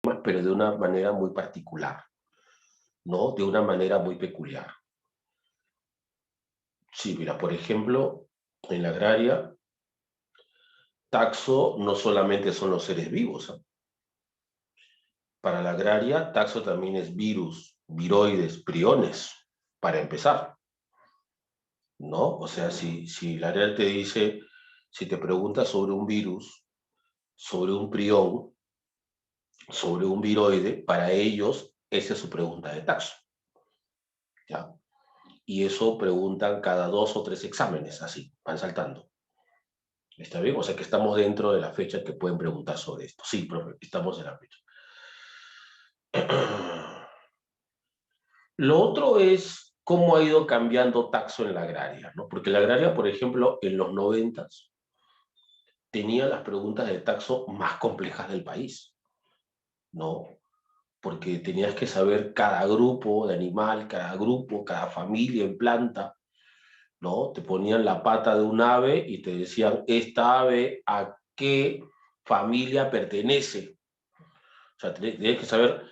pero de una manera muy particular, ¿no? De una manera muy peculiar. Sí, mira, por ejemplo, en la agraria, taxo no solamente son los seres vivos, ¿eh? Para la agraria, taxo también es virus, viroides, priones, para empezar, ¿no? O sea, si la agraria te dice, si te pregunta sobre un virus, sobre un prión, sobre un viroide, para ellos esa es su pregunta de taxo, ¿ya? Y eso preguntan cada 2 o 3 exámenes, así, van saltando. ¿Está bien? O sea que estamos dentro de la fecha que pueden preguntar sobre esto. Sí, profe, estamos en la fecha. Lo otro es cómo ha ido cambiando taxo en la agraria, ¿no? Porque la agraria, por ejemplo, en los 90 tenía las preguntas de taxo más complejas del país, ¿no? Porque tenías que saber cada grupo de animal, cada grupo, cada familia en planta, ¿no? Te ponían la pata de un ave y te decían, esta ave a qué familia pertenece. O sea, tenías que saber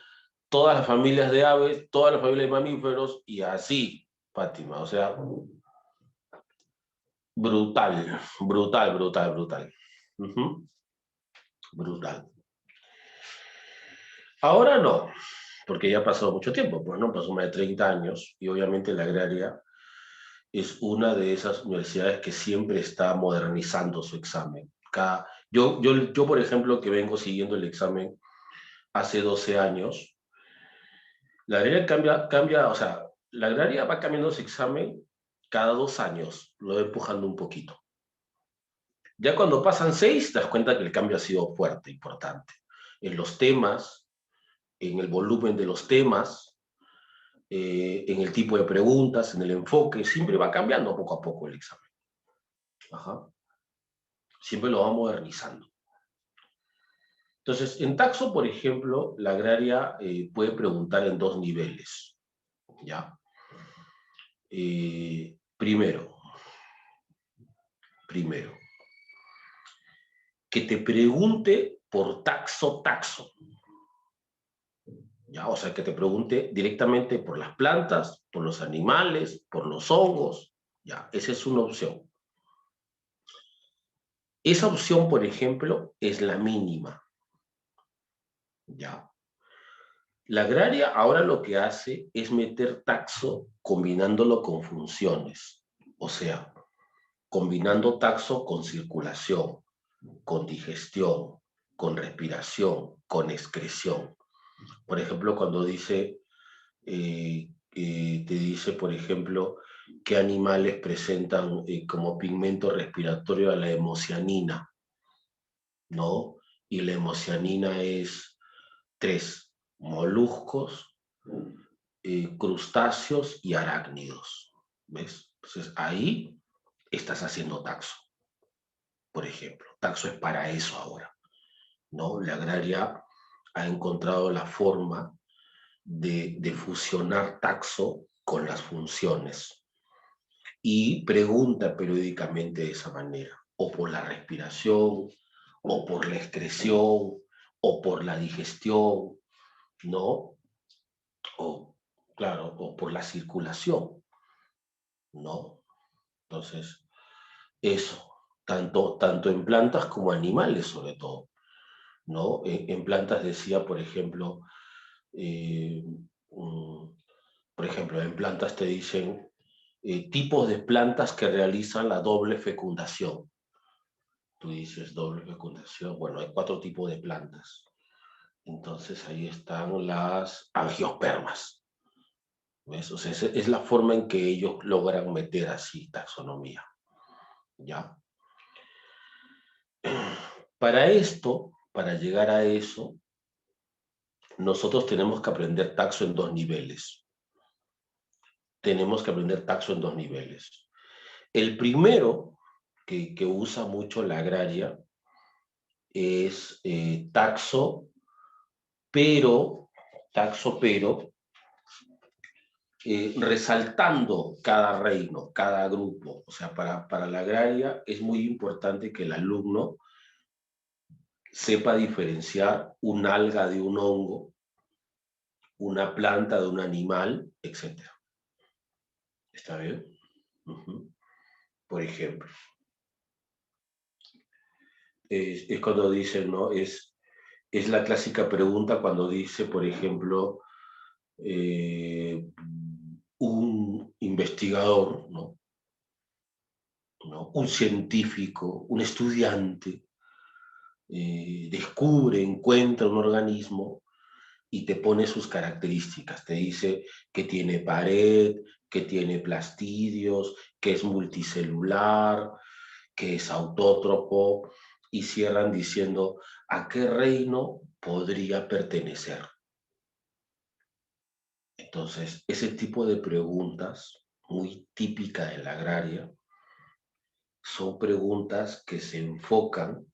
todas las familias de aves, todas las familias de mamíferos y así, Fátima. O sea, brutal, brutal, brutal, brutal. Ujú, brutal. Ahora no, porque ya ha pasado mucho tiempo, pues no, pasó más de 30 años y obviamente la agraria es una de esas universidades que siempre está modernizando su examen. Yo, por ejemplo, que vengo siguiendo el examen hace 12 años, la agraria cambia, o sea, la agraria va cambiando su examen cada 2 años, lo va empujando un poquito. Ya cuando pasan 6, te das cuenta que el cambio ha sido fuerte, importante. En los temas, en el volumen de los temas, en el tipo de preguntas, en el enfoque, siempre va cambiando poco a poco el examen. Ajá. Siempre lo va modernizando. Entonces, en taxo, por ejemplo, la agraria puede preguntar en 2 niveles. ¿Ya? Primero, que te pregunte por taxo. ¿Ya? O sea, que te pregunte directamente por las plantas, por los animales, por los hongos. ¿Ya? Esa es una opción. Esa opción, por ejemplo, es la mínima. ¿Ya? La agraria ahora lo que hace es meter taxo combinándolo con funciones. O sea, combinando taxo con circulación, con digestión, con respiración, con excreción. Por ejemplo, cuando te dice, por ejemplo, qué animales presentan como pigmento respiratorio a la hemocianina, ¿no? Y la hemocianina es 3, moluscos, crustáceos y arácnidos, ¿ves? Entonces ahí estás haciendo taxo, por ejemplo. Taxo es para eso ahora, ¿no? La agraria ha encontrado la forma de fusionar taxo con las funciones y pregunta periódicamente de esa manera, o por la respiración, o por la excreción, o por la digestión, ¿no? O, claro, o por la circulación, ¿no? Entonces, eso, tanto en plantas como animales, sobre todo, ¿no? En plantas decía, eh, um, por ejemplo, en plantas te dicen tipos de plantas que realizan la doble fecundación. Tú dices doble fecundación, bueno, hay 4 tipos de plantas. Entonces ahí están las angiospermas. ¿Ves? O sea, es la forma en que ellos logran meter así taxonomía. ¿Ya? Para esto, para llegar a eso, nosotros tenemos que aprender taxo en 2 niveles. Tenemos que aprender taxo en 2 niveles. El primero, que usa mucho la agraria, es pero, taxo, pero, resaltando cada reino, cada grupo. O sea, para la agraria es muy importante que el alumno sepa diferenciar un alga de un hongo, una planta de un animal, etc. ¿Está bien? Por ejemplo, es cuando dicen, ¿no? Es la clásica pregunta cuando dice, por ejemplo, un investigador, ¿no? ¿No? Un científico, un estudiante, descubre, encuentra un organismo y te pone sus características. Te dice que tiene pared, que tiene plastidios, que es multicelular, que es autótropo, y cierran diciendo a qué reino podría pertenecer. Entonces, ese tipo de preguntas, muy típica de la agraria, son preguntas que se enfocan,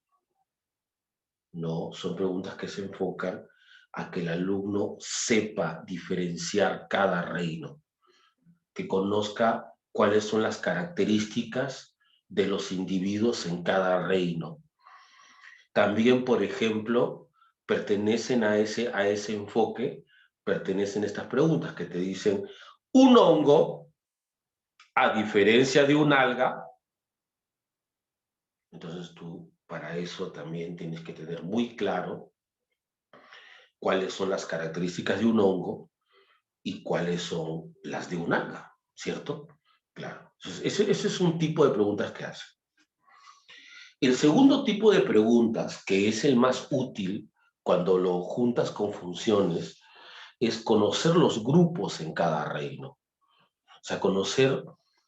¿no? Son preguntas que se enfocan a que el alumno sepa diferenciar cada reino, que conozca cuáles son las características de los individuos en cada reino. También, por ejemplo, pertenecen a ese enfoque, pertenecen estas preguntas que te dicen, un hongo, a diferencia de un alga, entonces tú para eso también tienes que tener muy claro cuáles son las características de un hongo y cuáles son las de un alga, ¿cierto? Claro. Entonces, ese es un tipo de preguntas que hace. El segundo tipo de preguntas, que es el más útil cuando lo juntas con funciones, es conocer los grupos en cada reino. O sea, conocer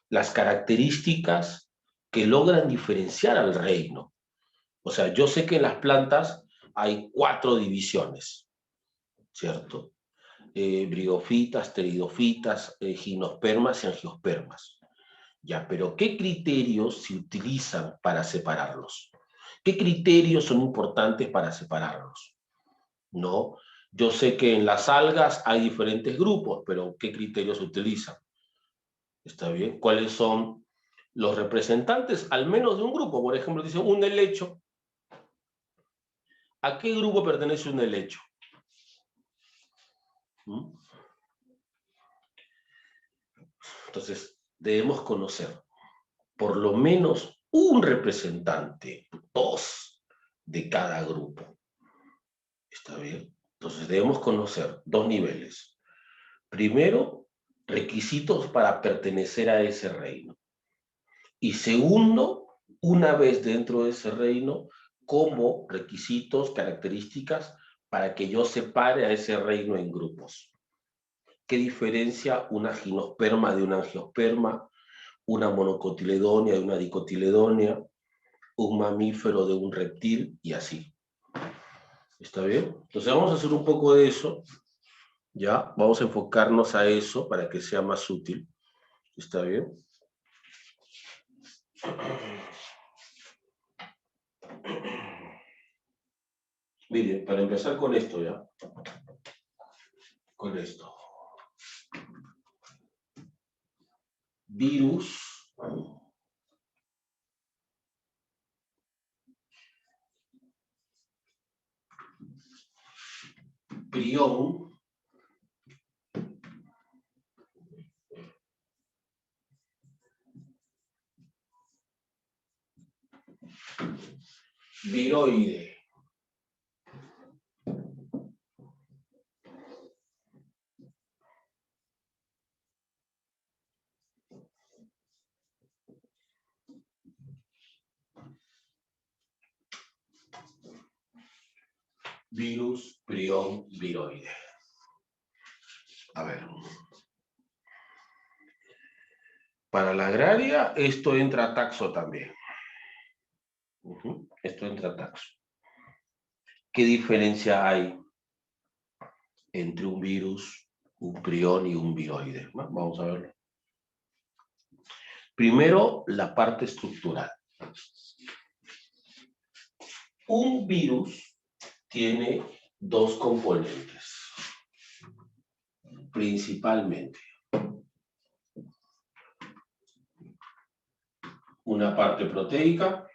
las características que logran diferenciar al reino. O sea, yo sé que en las plantas hay 4 divisiones, ¿cierto? Brigofitas, pteridofitas, gimnospermas y angiospermas. Ya, pero ¿qué criterios se utilizan para separarlos? ¿Qué criterios son importantes para separarlos? ¿No? Yo sé que en las algas hay diferentes grupos, pero ¿qué criterios se utilizan? ¿Está bien? ¿Cuáles son los representantes, al menos de un grupo? Por ejemplo, dicen un helecho. ¿A qué grupo pertenece un helecho? ¿Mm? Entonces, debemos conocer por lo menos un representante, 2 de cada grupo. ¿Está bien? Entonces, debemos conocer 2 niveles. Primero, requisitos para pertenecer a ese reino. Y segundo, una vez dentro de ese reino, como requisitos, características para que yo separe a ese reino en grupos. ¿Qué diferencia una gimnosperma de una angiosperma, una monocotiledonia de una dicotiledonia, un mamífero de un reptil y así? ¿Está bien? Entonces vamos a hacer un poco de eso, ¿ya? Vamos a enfocarnos a eso para que sea más útil. ¿Está bien? Miren, para empezar con esto, ¿ya? Con esto. Virus, prión, viroide. Virus, prión, viroide. A ver. Para la agraria, esto entra a taxo también. Esto entra a taxo. ¿Qué diferencia hay entre un virus, un prión y un viroide? Bueno, vamos a verlo. Primero, la parte estructural. Un virus tiene 2 componentes, principalmente. Una parte proteica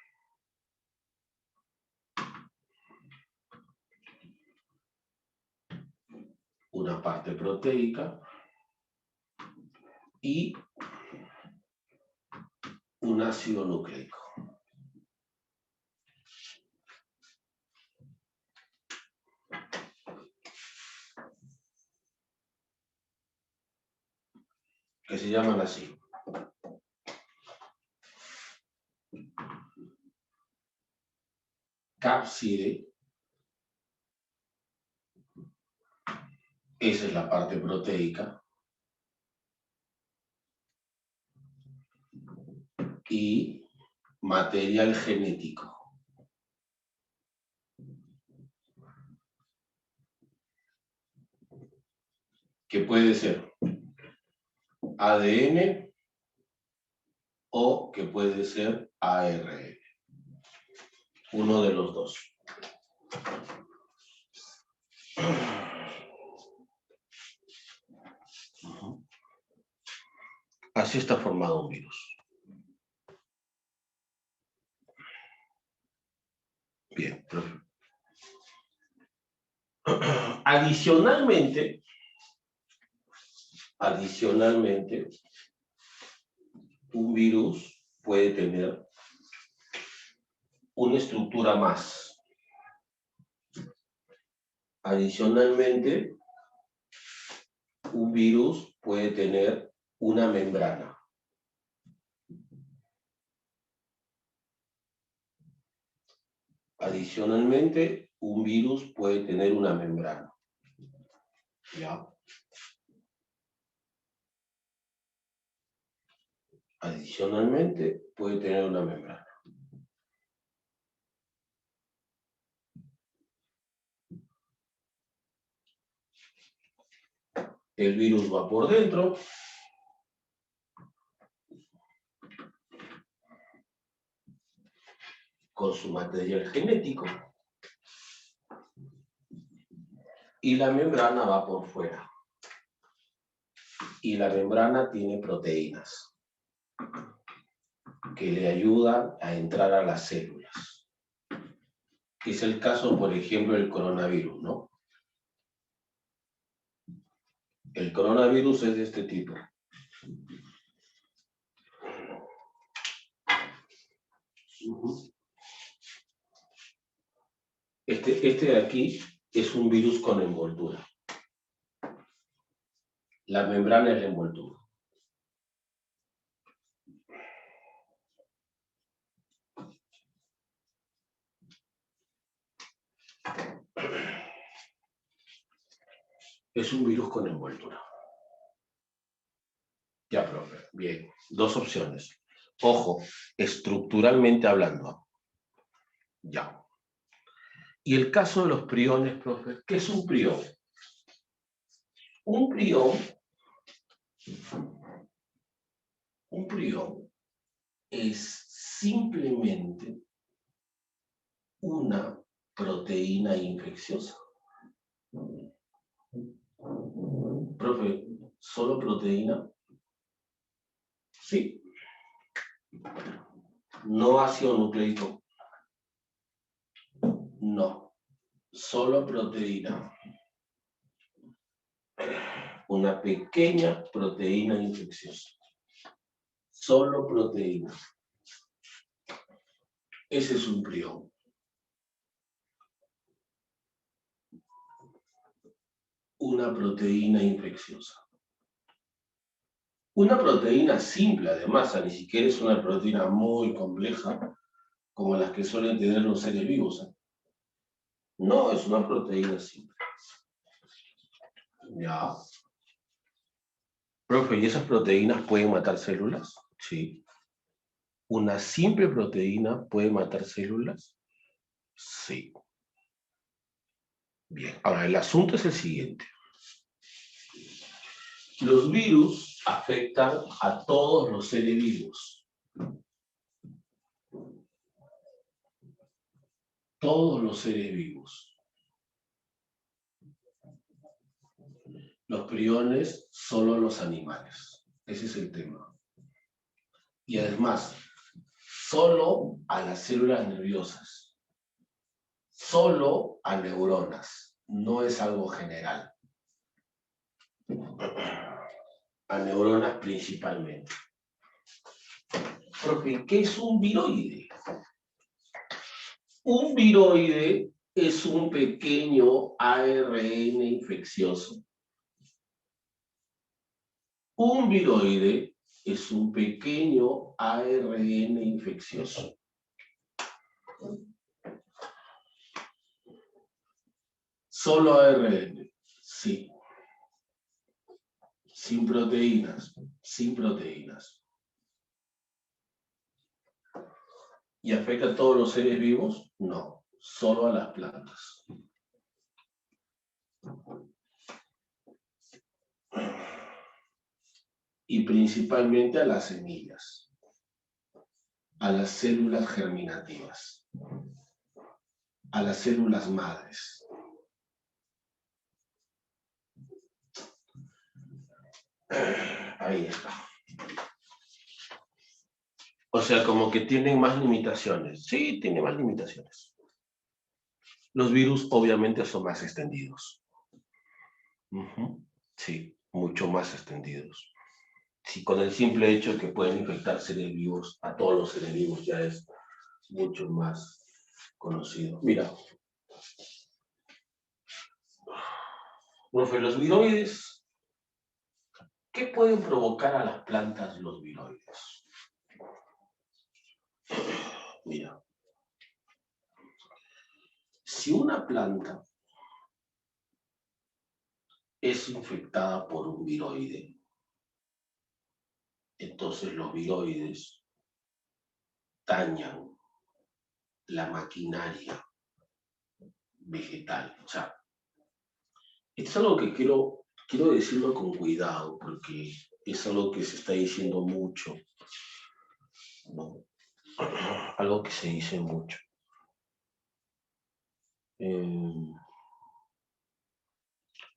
una parte proteica y un ácido nucleico. Que se llaman así. Cápside, esa es la parte proteica, y material genético. Que puede ser ADN o que puede ser ARN. Uno de los dos. Así está formado un virus. Bien, profe. Adicionalmente, un virus puede tener una estructura más. Adicionalmente, un virus puede tener una membrana. Adicionalmente, un virus puede tener una membrana. ¿Ya? Adicionalmente, puede tener una membrana. El virus va por dentro. Con su material genético. Y la membrana va por fuera. Y la membrana tiene proteínas que le ayudan a entrar a las células. Es el caso, por ejemplo, del coronavirus, ¿no? El coronavirus es de este tipo. Este de aquí es un virus con envoltura. La membrana es la envoltura. Es un virus con envoltura. Ya, profe. Bien. Dos opciones. Ojo, estructuralmente hablando. Ya. Y el caso de los priones, profe. ¿Qué es un prión? Un prión es simplemente una proteína infecciosa. Profe, ¿solo proteína? Sí. ¿No ácido nucleico? No. Solo proteína. Una pequeña proteína infecciosa. Solo proteína. Ese es un prión. Una proteína infecciosa. Una proteína simple, además, ni siquiera es una proteína muy compleja, como las que suelen tener los seres vivos. No, es una proteína simple. Ya. Profe, ¿y esas proteínas pueden matar células? Sí. ¿Una simple proteína puede matar células? Sí. Bien, ahora el asunto es el siguiente. Los virus afectan a todos los seres vivos. Todos los seres vivos. Los priones, solo los animales. Ese es el tema. Y además, solo a las células nerviosas. Solo a neuronas. No es algo general. A neuronas principalmente. Profe, ¿qué es un viroide? Un viroide es un pequeño ARN infeccioso. Un viroide es un pequeño ARN infeccioso. Solo ARN, sí. Sin proteínas, sin proteínas. ¿Y afecta a todos los seres vivos? No, solo a las plantas. Y principalmente a las semillas, a las células germinativas, a las células madres. Ahí está. O sea, como que tienen más limitaciones. Sí, tiene más limitaciones. Los virus obviamente son más extendidos. Sí, mucho más extendidos. Sí, con el simple hecho de que pueden infectar seres vivos, a todos los seres vivos ya es mucho más conocido. Mira, profe, los viroides, ¿qué pueden provocar a las plantas los viroides? Mira, si una planta es infectada por un viroide, entonces los viroides dañan la maquinaria vegetal. O sea, esto es algo que quiero decirlo con cuidado, porque es algo que se está diciendo mucho, ¿no? Algo que se dice mucho.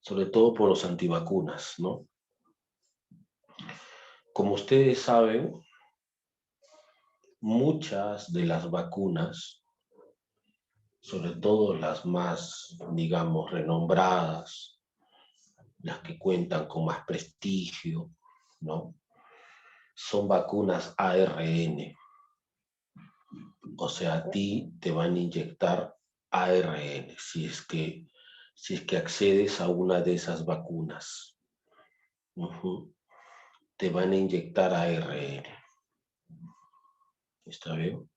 Sobre todo por los antivacunas, ¿no? Como ustedes saben, muchas de las vacunas, sobre todo las más, digamos, renombradas, las que cuentan con más prestigio, ¿no? Son vacunas ARN. O sea, a ti te van a inyectar ARN si es que accedes a una de esas vacunas. Te van a inyectar ARN. ¿Está bien?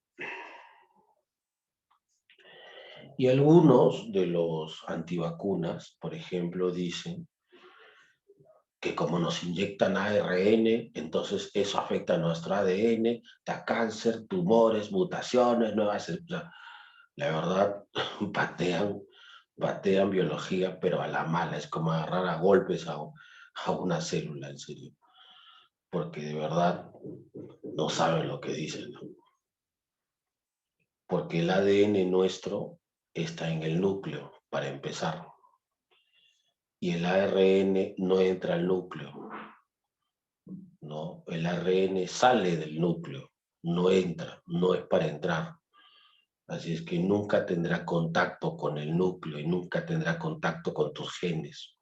Y algunos de los antivacunas, por ejemplo, dicen que como nos inyectan ARN, entonces eso afecta a nuestro ADN, da cáncer, tumores, mutaciones, nuevas... La verdad, patean biología, pero a la mala. Es como agarrar a golpes a una célula, en serio. Porque de verdad no saben lo que dicen, ¿no? Porque el ADN nuestro está en el núcleo, para empezar. Y el ARN no entra al núcleo, ¿no? El ARN sale del núcleo, no entra, no es para entrar. Así es que nunca tendrá contacto con el núcleo y nunca tendrá contacto con tus genes.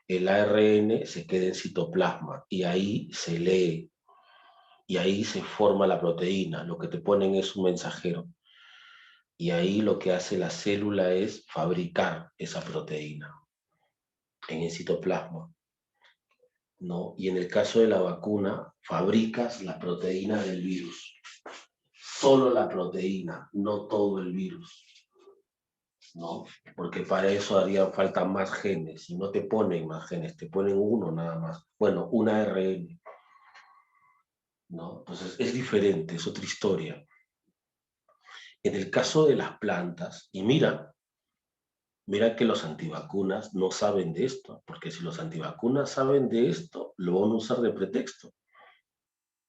El ARN se queda en citoplasma y ahí se lee y ahí se forma la proteína. Lo que te ponen es un mensajero. Y ahí lo que hace la célula es fabricar esa proteína en el citoplasma, ¿no? Y en el caso de la vacuna, fabricas la proteína del virus. Solo la proteína, no todo el virus, ¿no? Porque para eso haría falta más genes, y no te ponen más genes, te ponen uno nada más. Bueno, un ARN, ¿no? Entonces es diferente, es otra historia. En el caso de las plantas, y mira que los antivacunas no saben de esto, porque si los antivacunas saben de esto, lo van a usar de pretexto,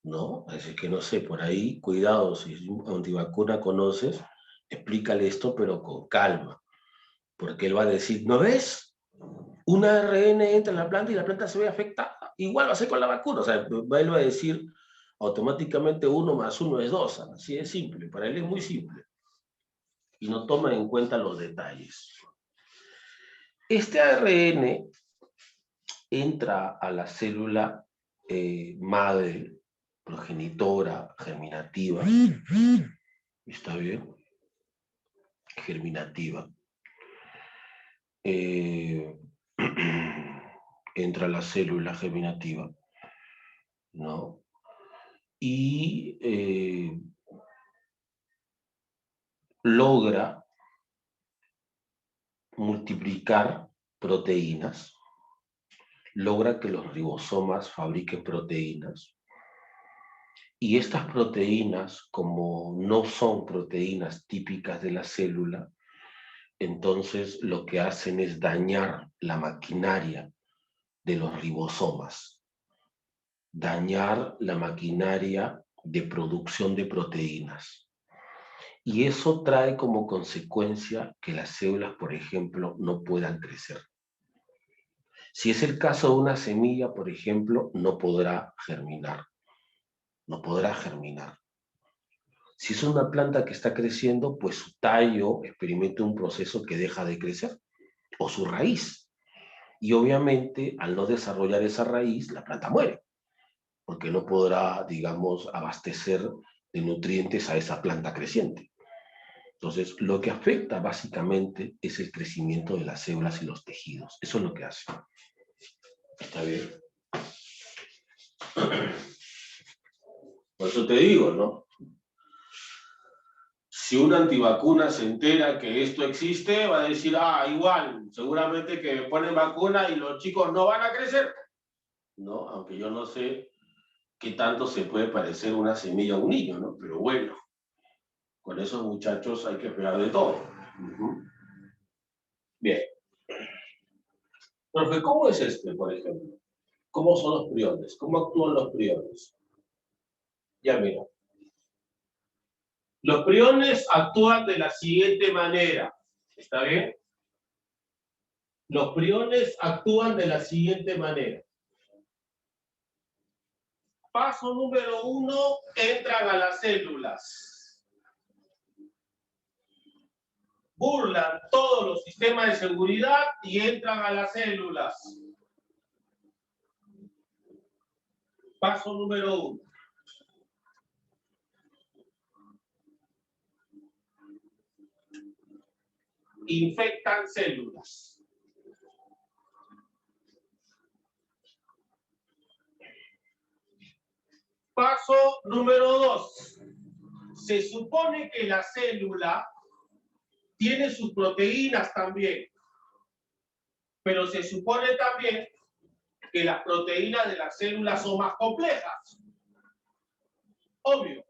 ¿no? Así que no sé, por ahí, cuidado, si un antivacuna conoces, explícale esto, pero con calma, porque él va a decir, ¿no ves? Un ARN entra en la planta y la planta se ve afectada. Igual va a ser con la vacuna, o sea, él va a decir automáticamente 1 más 1 es 2, así es simple, para él es muy simple, y no toma en cuenta los detalles. Este ARN entra a la célula madre, progenitora, germinativa, ¿está bien? Germinativa. Entra a la célula germinativa, ¿no? Y logra multiplicar proteínas, logra que los ribosomas fabriquen proteínas, y estas proteínas, como no son proteínas típicas de la célula, entonces lo que hacen es dañar la maquinaria de los ribosomas, dañar la maquinaria de producción de proteínas. Y eso trae como consecuencia que las células, por ejemplo, no puedan crecer. Si es el caso de una semilla, por ejemplo, no podrá germinar. No podrá germinar. Si es una planta que está creciendo, pues su tallo experimenta un proceso que deja de crecer, o su raíz. Y obviamente, al no desarrollar esa raíz, la planta muere, porque no podrá, digamos, abastecer de nutrientes a esa planta creciente. Entonces, lo que afecta básicamente es el crecimiento de las células y los tejidos. Eso es lo que hace. ¿Está bien? Por eso te digo, ¿no? Si una antivacuna se entera que esto existe, va a decir, igual, seguramente que ponen vacuna y los chicos no van a crecer, ¿no? Aunque yo no sé qué tanto se puede parecer una semilla a un niño, ¿no? Pero bueno, con esos muchachos hay que esperar de todo. Bien. Profe, ¿cómo es por ejemplo? ¿Cómo son los priones? ¿Cómo actúan los priones? Ya mira. Los priones actúan de la siguiente manera. ¿Está bien? Los priones actúan de la siguiente manera. Paso número 1, entran a las células. Burlan todos los sistemas de seguridad y entran a las células. Paso número 1. Infectan células. Paso número 2. Se supone que la célula tiene sus proteínas también, pero se supone también que las proteínas de las células son más complejas. Obvio,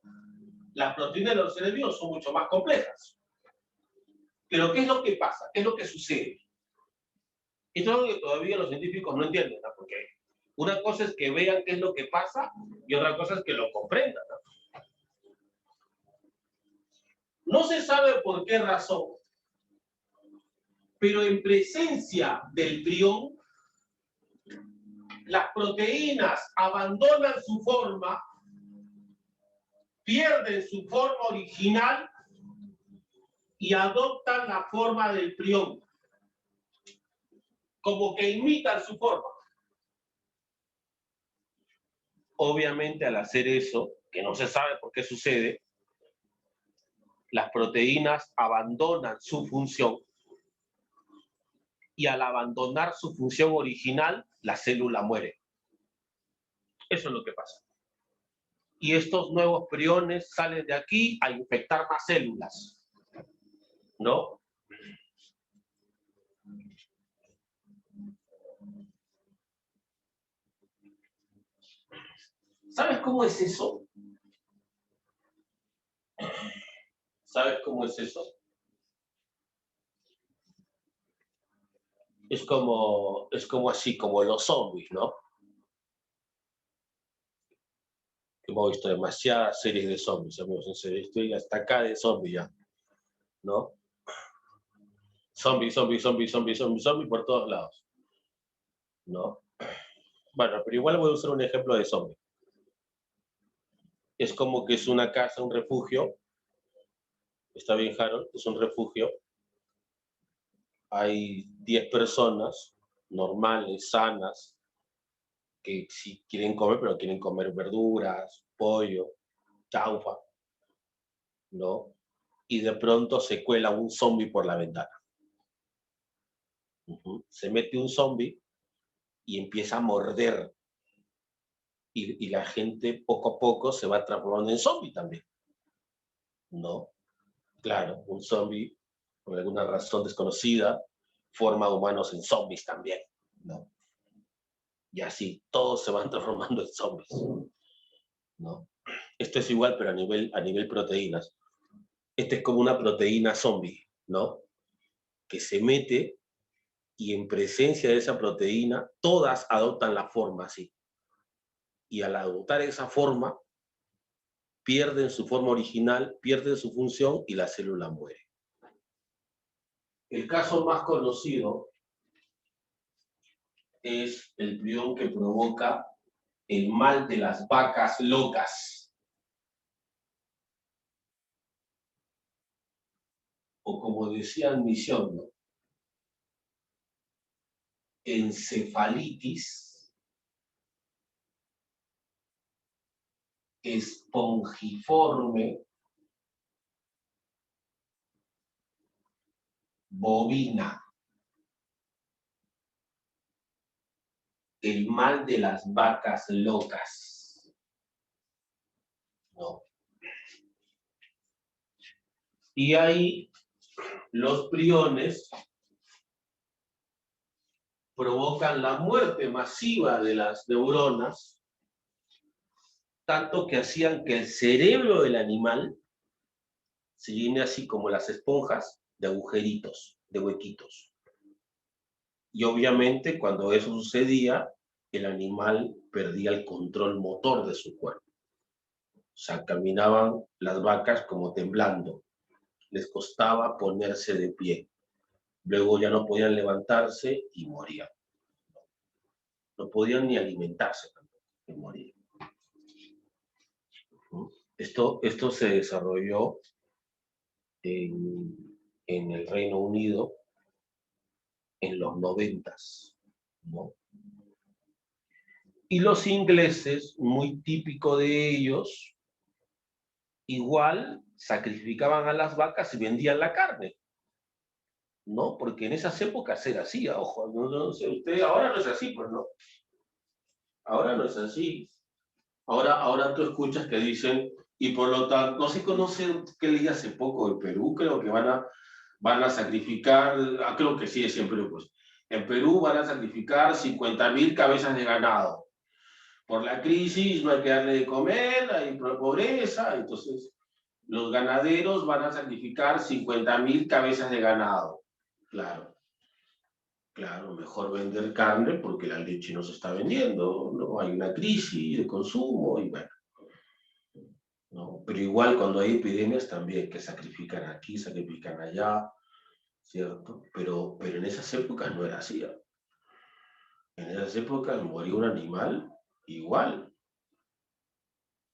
las proteínas de los seres vivos son mucho más complejas. Pero ¿qué es lo que pasa? ¿Qué es lo que sucede? Esto es algo que todavía los científicos no entienden, ¿no? Porque una cosa es que vean qué es lo que pasa y otra cosa es que lo comprendan, ¿no? No se sabe por qué razón, pero en presencia del prión, las proteínas abandonan su forma, pierden su forma original y adoptan la forma del prión, como que imitan su forma. Obviamente, al hacer eso, que no se sabe por qué sucede, las proteínas abandonan su función y al abandonar su función original, la célula muere. Eso es lo que pasa. Y estos nuevos priones salen de aquí a infectar más células, ¿no? ¿Sabes cómo es eso? ¿Sabes cómo es eso? Es como así, como los zombies, ¿no? Hemos visto demasiadas series de zombies, amigos, en serio, estoy hasta acá de zombies ya, ¿no? Zombies, zombies, zombies, zombies, zombies, zombies por todos lados, ¿no? Bueno, pero igual voy a usar un ejemplo de zombie. Es como que es una casa, un refugio. Está bien, Harold, es un refugio. Hay 10 personas normales, sanas, que sí quieren comer, pero quieren comer verduras, pollo, chaufa, ¿no? Y de pronto se cuela un zombie por la ventana. Se mete un zombie y empieza a morder. Y la gente poco a poco se va transformando en zombie también, ¿no? Claro, un zombie, por alguna razón desconocida, forma humanos en zombies también, ¿no? Y así, todos se van transformando en zombies, ¿no? Esto es igual, pero a nivel proteínas. Este es como una proteína zombie, ¿no? Que se mete y en presencia de esa proteína, todas adoptan la forma así. Y al adoptar esa forma, pierden su forma original, pierden su función y la célula muere. El caso más conocido es el prión que provoca el mal de las vacas locas, o como decían Misión, ¿no? Encefalitis espongiforme bovina, el mal de las vacas locas, ¿no? Y ahí los priones provocan la muerte masiva de las neuronas, tanto que hacían que el cerebro del animal se llene así como las esponjas de agujeritos, de huequitos. Y obviamente cuando eso sucedía, el animal perdía el control motor de su cuerpo. O sea, caminaban las vacas como temblando, les costaba ponerse de pie. Luego ya no podían levantarse y morían. No podían ni alimentarse tampoco, y morían. Esto se desarrolló en el Reino Unido en los 90, ¿no? Y los ingleses, muy típico de ellos, igual sacrificaban a las vacas y vendían la carne, ¿no? Porque en esas épocas era así, ojo, no sé, usted ahora no es así, pues no, ahora no es así. Ahora tú escuchas que dicen, y por lo tanto, no se conoce qué leí hace poco en Perú, creo que van a sacrificar, creo que sí es en Perú, pues, en Perú van a sacrificar 50.000 cabezas de ganado. Por la crisis no hay que darle de comer, hay pobreza, entonces los ganaderos van a sacrificar 50.000 cabezas de ganado. Claro, claro, mejor vender carne porque la leche no se está vendiendo, ¿no? Hay una crisis de consumo y bueno, ¿no? Pero igual cuando hay epidemias también que sacrifican aquí, sacrifican allá, ¿cierto? Pero en esas épocas no era así. En esas épocas moría un animal igual,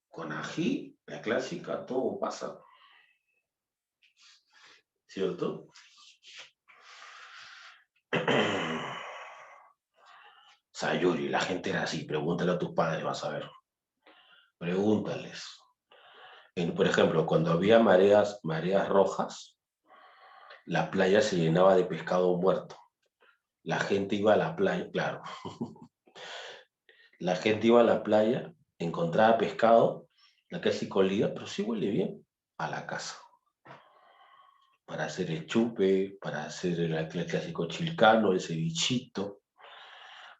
con ají, la clásica, todo pasa, ¿cierto? Sayuri, la gente era así, pregúntale a tus padres, vas a ver. Pregúntales. Por ejemplo, cuando había mareas rojas, la playa se llenaba de pescado muerto. La gente iba a la playa, claro, la gente iba a la playa, encontraba pescado, la casi colía, pero sí huele bien, a la casa. Para hacer el chupe, para hacer el clásico chilcano, el cevichito.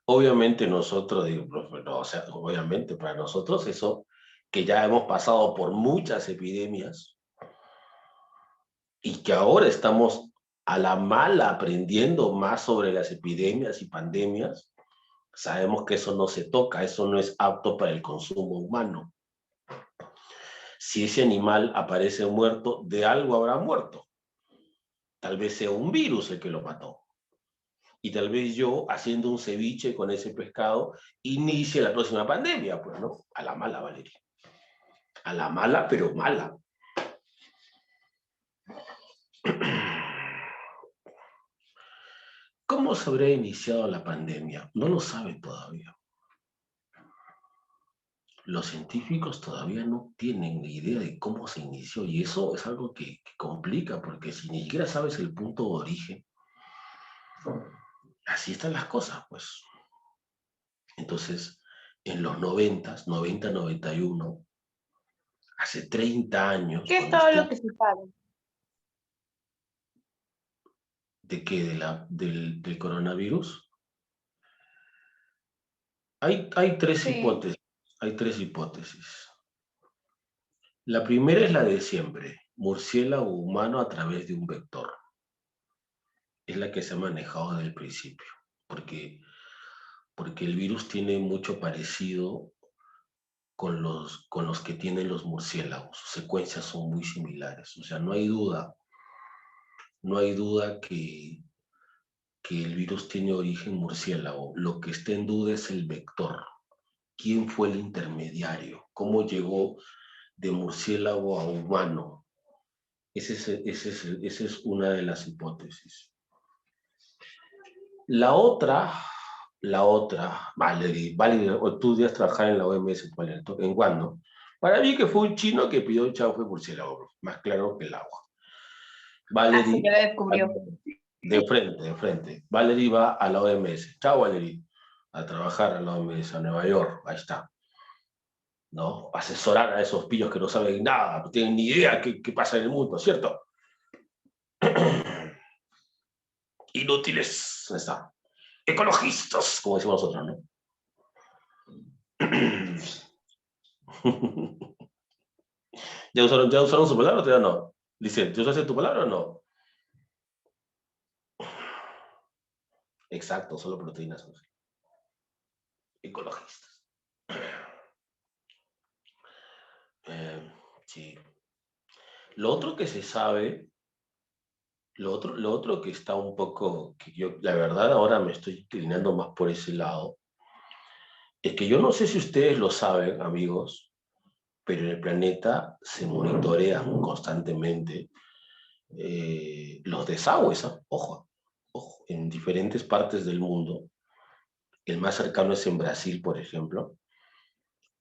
Obviamente nosotros, digo, no, o sea, obviamente para nosotros eso, que ya hemos pasado por muchas epidemias y que ahora estamos a la mala aprendiendo más sobre las epidemias y pandemias, sabemos que eso no se toca, eso no es apto para el consumo humano. Si ese animal aparece muerto, de algo habrá muerto. Tal vez sea un virus el que lo mató. Y tal vez yo, haciendo un ceviche con ese pescado, inicie la próxima pandemia, pues, ¿no? A la mala, Valeria. A la mala, pero mala. ¿Cómo se habría iniciado la pandemia? No lo saben todavía. los científicos todavía no tienen ni idea de cómo se inició y eso es algo que complica porque si ni siquiera sabes el punto de origen, así están las cosas, pues. Entonces, en los 91, hace 30 años, ¿Qué es cuando todo estuvo, lo que se sabe? ¿de qué? Del coronavirus. Hay tres Sí. hipótesis. Hay tres hipótesis. La primera es la de siempre, murciélago humano a través de un vector. Es la que se ha manejado desde el principio, porque, porque el virus tiene mucho parecido con los que tienen los murciélagos. Sus secuencias son muy similares. O sea, no hay duda que el virus tiene origen murciélago. Lo que está en duda es el vector. ¿Quién fue el intermediario? ¿Cómo llegó de murciélago a humano? Esa es una de las hipótesis. La otra, Valerie, tú debes trabajar en la OMS, ¿en cuándo? Para mí que fue un chino que pidió chau fue murciélago, más claro que el agua. Así que Valerie, lo descubrió. de frente. Valerie va a la OMS. Chao, Valerie. A trabajar a la OMS, a Nueva York, ahí está. ¿No? Asesorar a esos pillos que no saben nada, no tienen ni idea qué pasa en el mundo, ¿cierto? Inútiles, ahí está. Ecologistas, como decimos nosotros, ¿no? ¿Ya usaron su palabra o todavía no? Dice, ¿ya usaste tu palabra o no? Exacto, solo proteínas. Ecologistas. Eh, sí. Lo otro que se sabe, lo otro que está un poco, que yo, la verdad, ahora me estoy inclinando más por ese lado, es que yo no sé si ustedes lo saben, amigos, pero en el planeta se monitorean constantemente los desagües, ¿eh? Ojo, ojo, en diferentes partes del mundo. El más cercano es en Brasil, por ejemplo.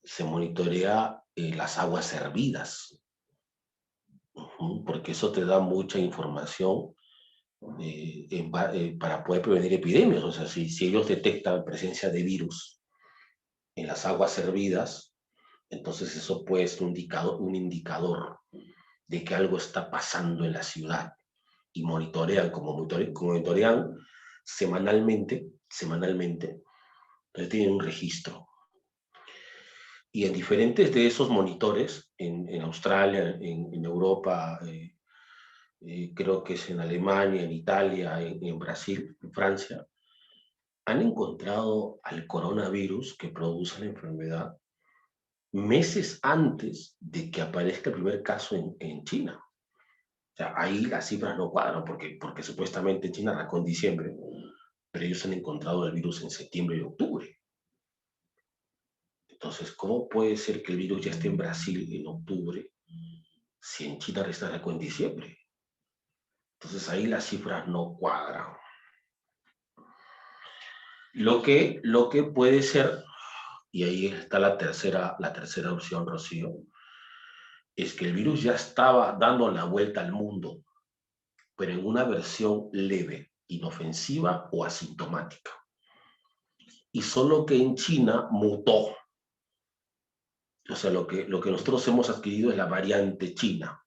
Se monitorea las aguas hervidas, porque eso te da mucha información para poder prevenir epidemias. O sea, si ellos detectan presencia de virus en las aguas hervidas, entonces eso puede ser un indicador de que algo está pasando en la ciudad y monitorean, como monitorean semanalmente, entonces tienen un registro. Y en diferentes de esos monitores, en Australia, en Europa, creo que es en Alemania, en Italia, en Brasil, en Francia, han encontrado al coronavirus que produce la enfermedad meses antes de que aparezca el primer caso en China. O sea, ahí las cifras no cuadran porque supuestamente China arrancó en diciembre, pero ellos han encontrado el virus en septiembre y octubre. Entonces, ¿cómo puede ser que el virus ya esté en Brasil en octubre si en China recién arrancó en diciembre? Entonces ahí las cifras no cuadran. Lo que puede ser, y ahí está la tercera opción, Rocío, es que el virus ya estaba dando la vuelta al mundo, pero en una versión leve, inofensiva o asintomática. Y solo que en China mutó. O sea, lo que nosotros hemos adquirido es la variante china,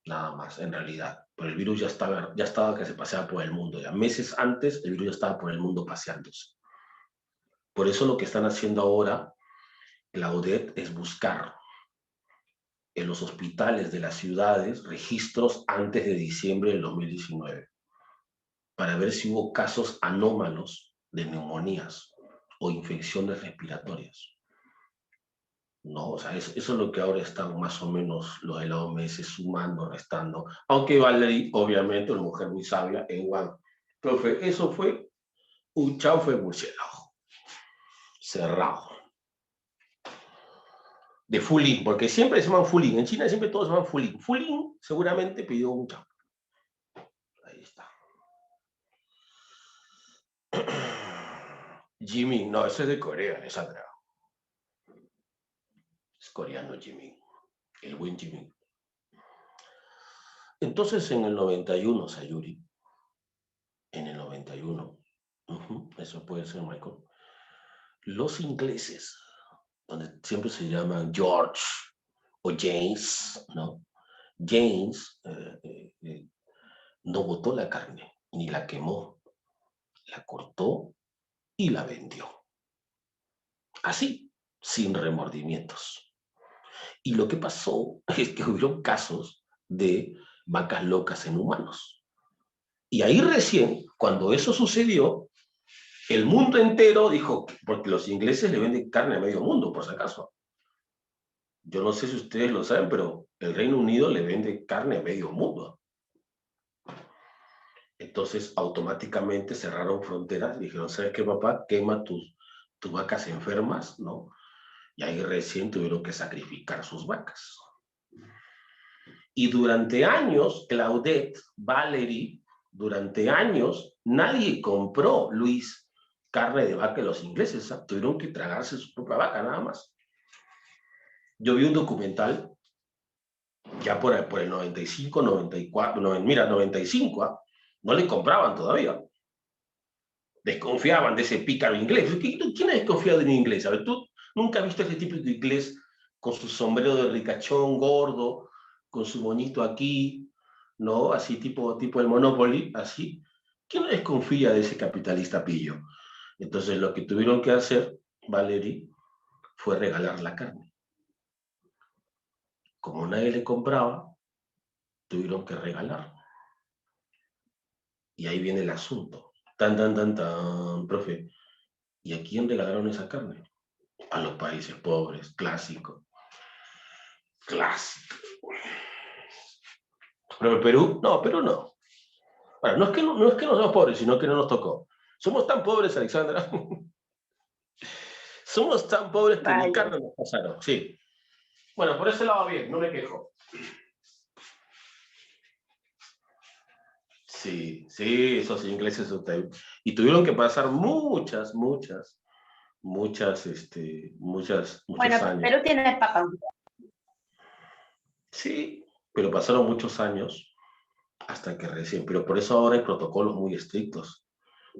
nada más, en realidad. Pero el virus ya estaba que se paseaba por el mundo. Ya meses antes, el virus ya estaba por el mundo paseándose. Por eso lo que están haciendo ahora, Claudette, es buscar en los hospitales de las ciudades registros antes de diciembre del 2019 para ver si hubo casos anómalos de neumonías o infecciones respiratorias. No, o sea, eso es lo que ahora están más o menos lo de la OMS sumando, restando. Aunque Valerie, obviamente, una mujer muy sabia, en Juan, profe, eso fue un chaufe murciélago, cerrado. De Fulín, porque siempre se llaman Fulín. En China siempre todos se llaman Fulín. Fulín seguramente pidió un chaufe. Ahí está. Jimmy, no, eso es de Corea, Alessandra. coreano Jimin, el buen Jimin. Entonces en el 91, Sayuri, en el 91, eso puede ser, Michael, los ingleses, donde siempre se llaman George o James, ¿no? James no botó la carne, ni la quemó, la cortó y la vendió. Así, sin remordimientos. Y lo que pasó es que hubieron casos de vacas locas en humanos. Y ahí recién, cuando eso sucedió, el mundo entero dijo, porque los ingleses le venden carne a medio mundo, por si acaso. Yo no sé si ustedes lo saben, pero el Reino Unido le vende carne a medio mundo. Entonces, automáticamente cerraron fronteras y dijeron, ¿sabes qué, papá? Quema tus vacas enfermas, ¿no? Y ahí recién tuvieron que sacrificar sus vacas. Y durante años, Claudette, Valerie, durante años, nadie compró, Luis, carne de vaca de los ingleses. ¿Ah? Tuvieron que tragarse su propia vaca, nada más. Yo vi un documental, ya por el 95, 94, mira, 95, ¿ah? No le compraban todavía. Desconfiaban de ese pícaro inglés. ¿Quién ha desconfiado de un inglés? A ver, tú nunca has visto ese tipo de inglés con su sombrero de ricachón gordo, con su moñito aquí, ¿no? Así tipo el Monopoly, así. ¿Quién no desconfía de ese capitalista pillo? Entonces lo que tuvieron que hacer, Valerie, fue regalar la carne. Como nadie le compraba, tuvieron que regalar. Y ahí viene el asunto. Tan, profe. ¿Y a quién regalaron esa carne? A los países pobres, clásico. Clásico. Pero Perú, no, Perú no. Bueno, no es que no seamos pobres, sino que no nos tocó. Somos tan pobres, Alexandra. Somos tan pobres que ni carne nos pasaron, sí. Bueno, por ese lado bien, no me quejo. Sí, esos ingleses. Y tuvieron que pasar muchos Bueno, años. Perú tiene papa. Sí, pero pasaron muchos años hasta que recién. Pero por eso ahora hay protocolos muy estrictos.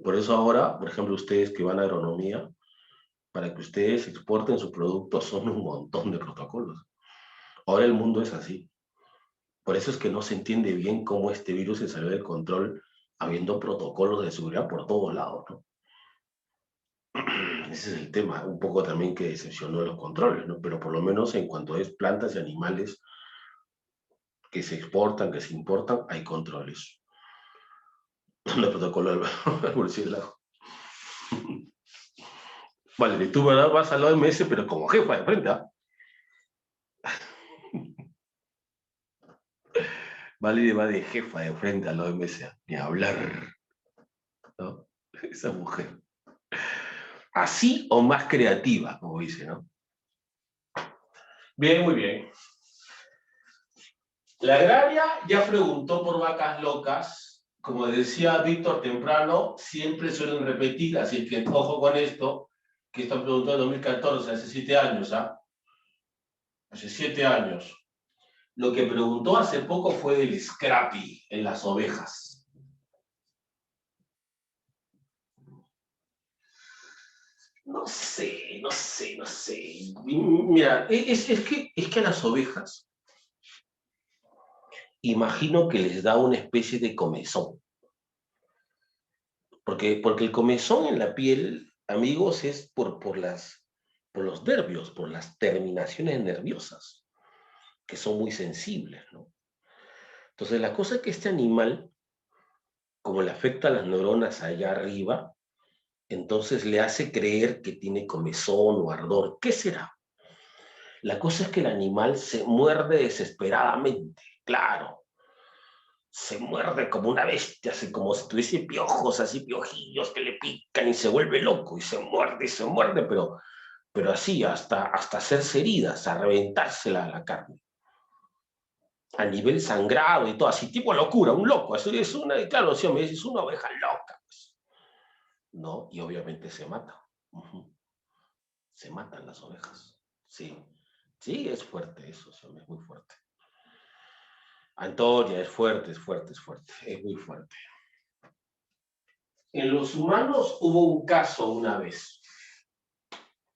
Por eso ahora, por ejemplo, ustedes que van a agronomía, para que ustedes exporten sus productos son un montón de protocolos. Ahora el mundo es así. Por eso es que no se entiende bien cómo este virus se salió de control habiendo protocolos de seguridad por todos lados, ¿no? Ese es el tema, un poco también que decepcionó los controles, ¿no? Pero por lo menos en cuanto es plantas y animales que se exportan, que se importan, hay controles. El protocolo del murciélago. Vale, tú vas a la OMS, pero como jefa de frente, ¿ah? Vale, va de jefa de frente a la OMS, ni hablar, ¿no? Esa mujer. Así o más creativa, como dice, ¿no? Bien, muy bien. La agraria ya preguntó por vacas locas. Como decía Víctor temprano, siempre suelen repetir, así que ojo con esto, que esta pregunta en 2014, hace 7 años, ¿ah? Hace 7 años. Lo que preguntó hace poco fue del Scrappy en las ovejas. No sé. Mira, es que a las ovejas imagino que les da una especie de comezón. Porque el comezón en la piel, amigos, es por los nervios, por las terminaciones nerviosas, que son muy sensibles, ¿no? Entonces, la cosa es que este animal, como le afecta a las neuronas allá arriba, entonces le hace creer que tiene comezón o ardor. ¿Qué será? La cosa es que el animal se muerde desesperadamente, claro. Se muerde como una bestia, así como si tuviese piojos, así piojillos que le pican y se vuelve loco y se muerde, pero así hasta hacerse heridas, a reventarse la carne. A nivel sangrado y todo, así tipo locura, un loco. Eso es claro, si me dices, es una oveja loca, pues. No, y obviamente se mata. Se matan las ovejas, sí. Sí, es fuerte eso, es muy fuerte. Antonia, es fuerte, es fuerte, es fuerte, es muy fuerte. En los humanos hubo un caso una vez,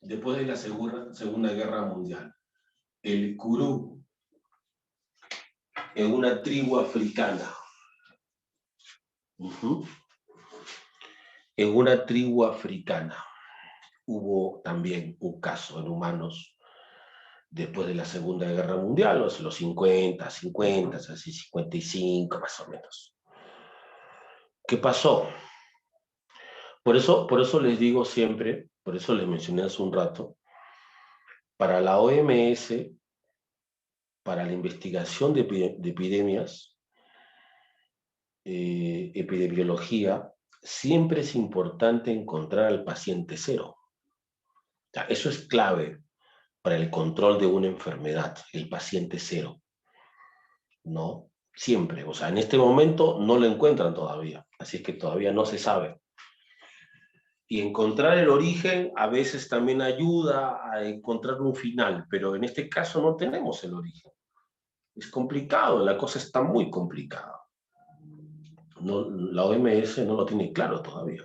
después de la Segunda Guerra Mundial. El Kurú, en una tribu africana. En una tribu africana hubo también un caso en humanos después de la Segunda Guerra Mundial, los 50, así 55 más o menos. ¿Qué pasó? Por eso les digo siempre, por eso les mencioné hace un rato, para la OMS, para la investigación de epidemias, epidemiología, siempre es importante encontrar al paciente cero. O sea, eso es clave para el control de una enfermedad, el paciente cero. ¿No? Siempre. O sea, en este momento no lo encuentran todavía, así es que todavía no se sabe. Y encontrar el origen a veces también ayuda a encontrar un final, pero en este caso no tenemos el origen. Es complicado, la cosa está muy complicada. No, la OMS no lo tiene claro todavía.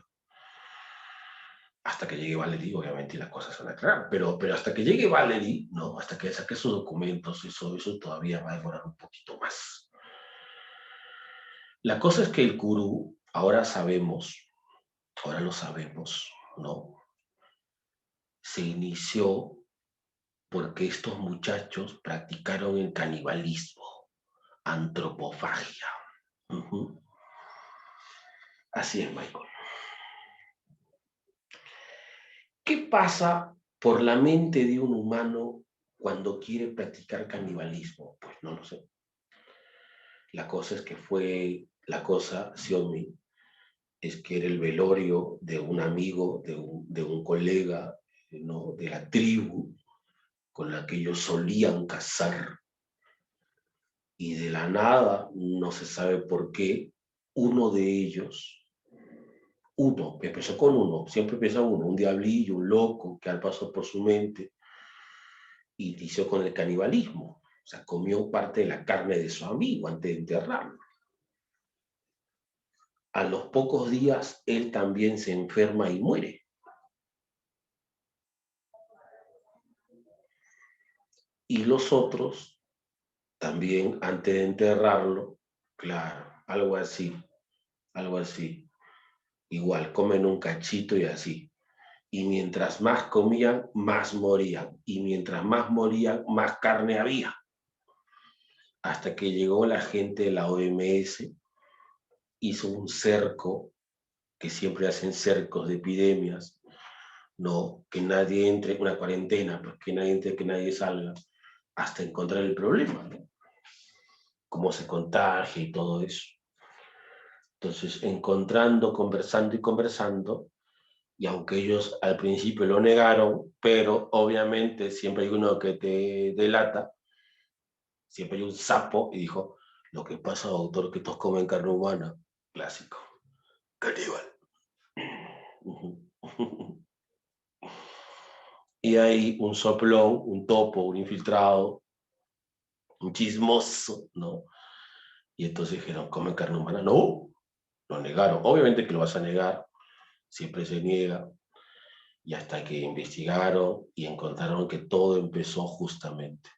Hasta que llegue Valerie, obviamente, las cosas se van a aclarar. Pero hasta que llegue Valerie, ¿no? Hasta que saque sus documentos, eso todavía va a demorar un poquito más. La cosa es que el Kurú, ahora lo sabemos, ¿no? Se inició porque estos muchachos practicaron el canibalismo, antropofagia. Así es, Michael. ¿Qué pasa por la mente de un humano cuando quiere practicar canibalismo? Pues no lo sé. La cosa es que Xiaomi, es que era el velorio de un amigo, de un colega, ¿no? De la tribu con la que ellos solían cazar. Y de la nada, no se sabe por qué, uno de ellos, empezó con uno, siempre empieza uno, un diablillo, un loco, que al pasó por su mente, y inició con el canibalismo. O sea, comió parte de la carne de su amigo antes de enterrarlo. A los pocos días, él también se enferma y muere. Y los otros, también antes de enterrarlo, claro, algo así. Igual, comen un cachito y así. Y mientras más comían, más morían. Y mientras más morían, más carne había. Hasta que llegó la gente de la OMS, hizo un cerco, que siempre hacen cercos de epidemias, no, que nadie entre, una cuarentena, pues que nadie entre, que nadie salga, hasta encontrar el problema, ¿no? Cómo se contagia y todo eso. Entonces, conversando y conversando, y aunque ellos al principio lo negaron, pero obviamente siempre hay uno que te delata, siempre hay un sapo, y dijo, lo que pasa, doctor, que todos comen carne humana, clásico, caníbal. Y hay un soplón, un topo, un infiltrado, un chismoso, ¿no? Y entonces dijeron, ¿comen carne humana? No, lo negaron. Obviamente que lo vas a negar, siempre se niega. Y hasta que investigaron y encontraron que todo empezó justamente.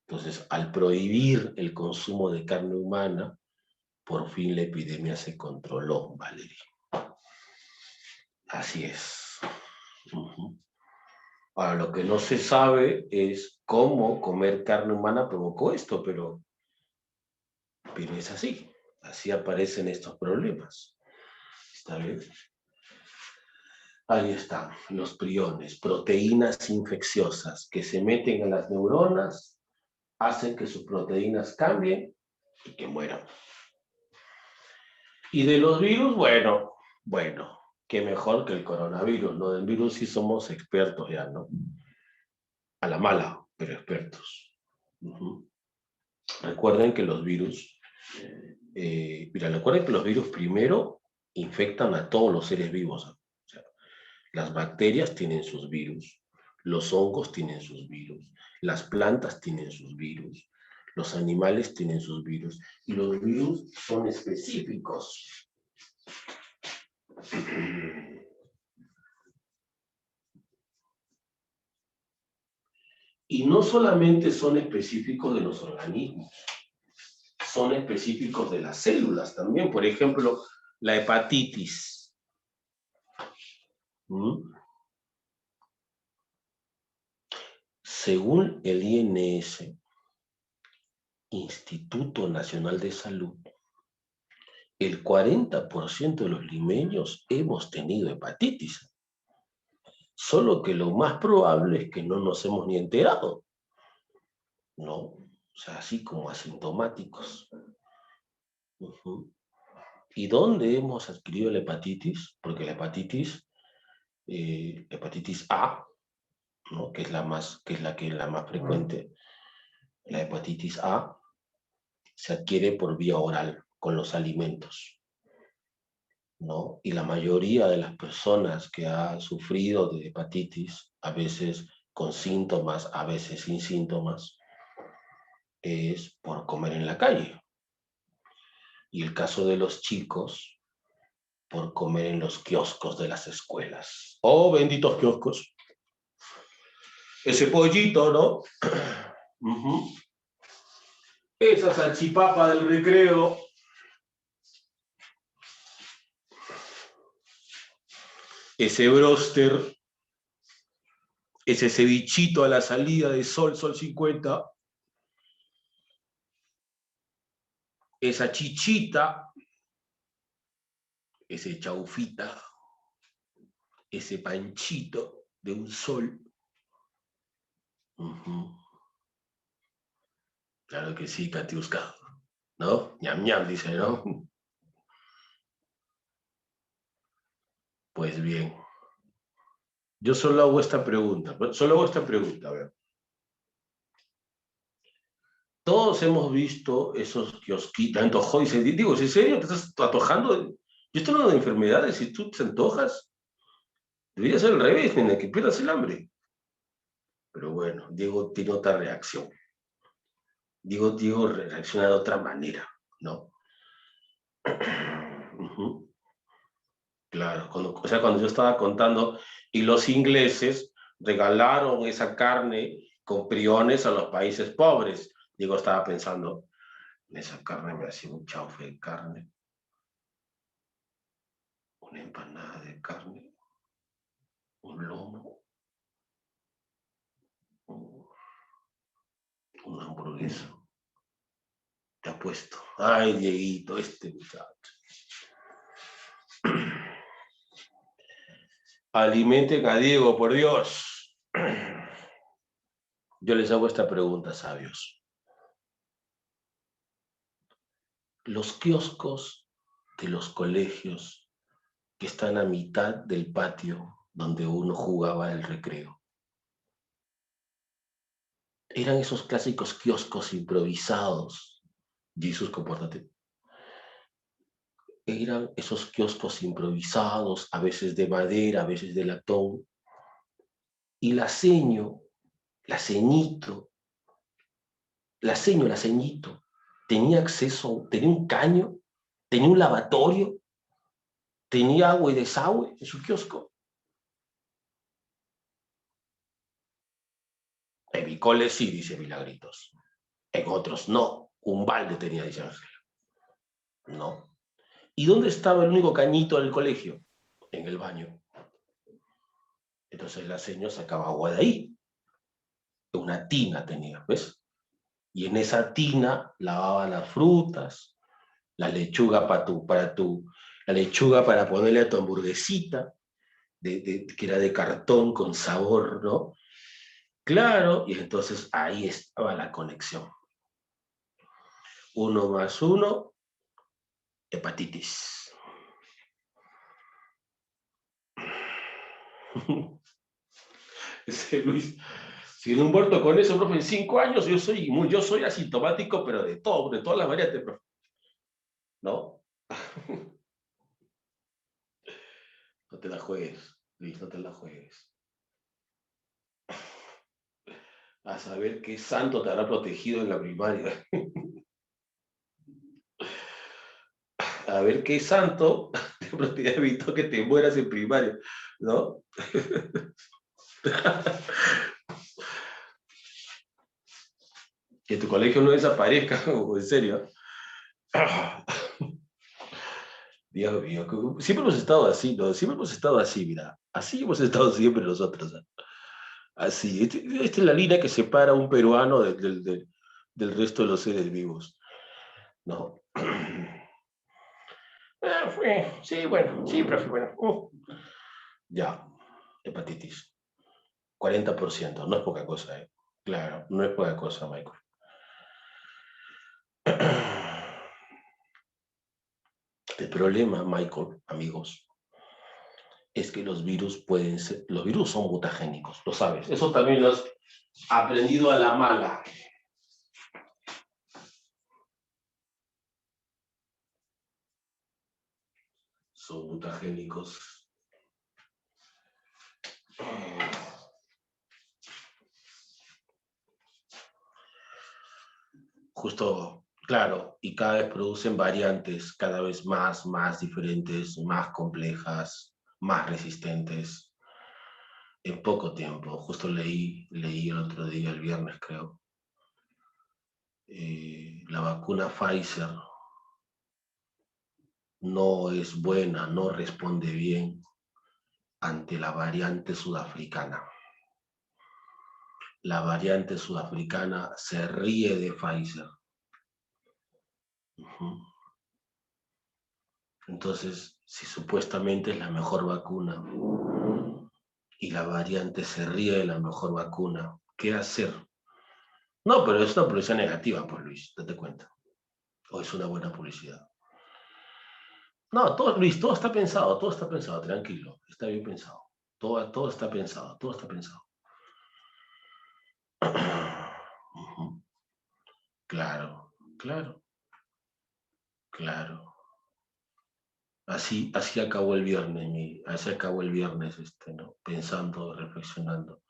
Entonces, al prohibir el consumo de carne humana, por fin la epidemia se controló, Valerie. Así es. Ahora, lo que no se sabe es cómo comer carne humana provocó esto, pero es así. Así aparecen estos problemas. ¿Está bien? Ahí están los priones, proteínas infecciosas que se meten en las neuronas, hacen que sus proteínas cambien y que mueran. Y de los virus, bueno, qué mejor que el coronavirus, ¿no? Del virus sí somos expertos ya, ¿no? A la mala, pero expertos. Recuerden que los virus, recuerden que los virus primero infectan a todos los seres vivos. O sea, las bacterias tienen sus virus, Los hongos tienen sus virus, las plantas tienen sus virus, los animales tienen sus virus, y los virus son específicos. Y no solamente son específicos de los organismos, son específicos de las células también. Por ejemplo, la hepatitis. Según el INS, Instituto Nacional de Salud, el 40% de los limeños hemos tenido hepatitis. Solo que lo más probable es que no nos hemos ni enterado, ¿no? O sea, así como asintomáticos. ¿Y dónde hemos adquirido la hepatitis? Porque la hepatitis A, ¿no? que es la más frecuente, la hepatitis A se adquiere por vía oral, con los alimentos, ¿no? Y la mayoría de las personas que han sufrido de hepatitis, a veces con síntomas, a veces sin síntomas, es por comer en la calle. Y el caso de los chicos, por comer en los kioscos de las escuelas. ¡Oh, benditos kioscos! Ese pollito, ¿no? Esa salchipapa del recreo. Ese bróster. Ese cevichito a la salida de Sol 50. Esa chichita. Ese chaufita. Ese panchito de un sol. Claro que sí, Katiuska, ¿no? Ñam ñam, dice, ¿no? Pues bien, yo solo hago esta pregunta, a ver. Todos hemos visto esos kiosquitos, antojó, dice, digo, ¿en serio te estás atojando? Yo estoy hablando de enfermedades, y tú te antojas, debería ser al revés, nena, que pierdas el hambre. Pero bueno, Diego tiene otra reacción. Diego reacciona de otra manera, ¿no? Claro, cuando yo estaba contando, y los ingleses regalaron esa carne con priones a los países pobres. Digo, estaba pensando, esa carne me hacía un chaufe de carne, una empanada de carne, un lomo, una hamburguesa. Te apuesto. Ay, Dieguito, este muchacho. Alimenten a Diego, por Dios. Yo les hago esta pregunta, sabios. Los kioscos de los colegios que están a mitad del patio donde uno jugaba el recreo. Eran esos clásicos kioscos improvisados. Jesús, compórtate. Eran esos kioscos improvisados, a veces de madera, a veces de latón. Y la ceñito, tenía acceso, tenía un caño, tenía un lavatorio, tenía agua y desagüe en su kiosco. En mi cole sí, dice Milagritos. En otros no. Un balde tenía, dice Ángela. No. ¿Y dónde estaba el único cañito del colegio? En el baño. Entonces la señora sacaba agua de ahí. Una tina tenía, ¿ves? Y en esa tina lavaba las frutas, la lechuga la lechuga para ponerle a tu hamburguesita, que era de cartón con sabor, ¿no? Claro, y entonces ahí estaba la conexión. 1 más 1, hepatitis. Ese Luis, si no muerto con eso, profe, en 5 años yo soy asintomático, pero de todas las variantes, profe. ¿No? No te la juegues, Luis, no te la juegues. A saber qué santo te habrá protegido en la primaria. A ver qué santo te evitó que te mueras en primaria, ¿no? Que tu colegio no desaparezca, en serio. Dios mío, siempre hemos estado así, ¿no? Siempre hemos estado así, mira. Así hemos estado siempre nosotros, ¿no? Así. Esta es la línea que separa a un peruano del resto de los seres vivos, ¿no? Sí, bueno, sí, profe, bueno. Ya, hepatitis. 40%, no es poca cosa, ¿eh? Claro, no es poca cosa, Michael. El problema, Michael, amigos, es que los virus son mutagénicos, lo sabes. Eso también lo has aprendido a la mala. Son mutagénicos. Justo, claro, y cada vez producen variantes cada vez más diferentes, más complejas, más resistentes, en poco tiempo. Justo leí el otro día, el viernes creo, la vacuna Pfizer no es buena, no responde bien ante la variante sudafricana. La variante sudafricana se ríe de Pfizer. Entonces, si supuestamente es la mejor vacuna y la variante se ríe de la mejor vacuna, ¿qué hacer? No, pero es una publicidad negativa, pues Luis, date cuenta. O es una buena publicidad. No, Luis, todo está pensado, tranquilo, está bien pensado. Todo está pensado, todo está pensado. Claro, claro, claro. Así acabó el viernes, así acabó el viernes, ¿no? Pensando, reflexionando.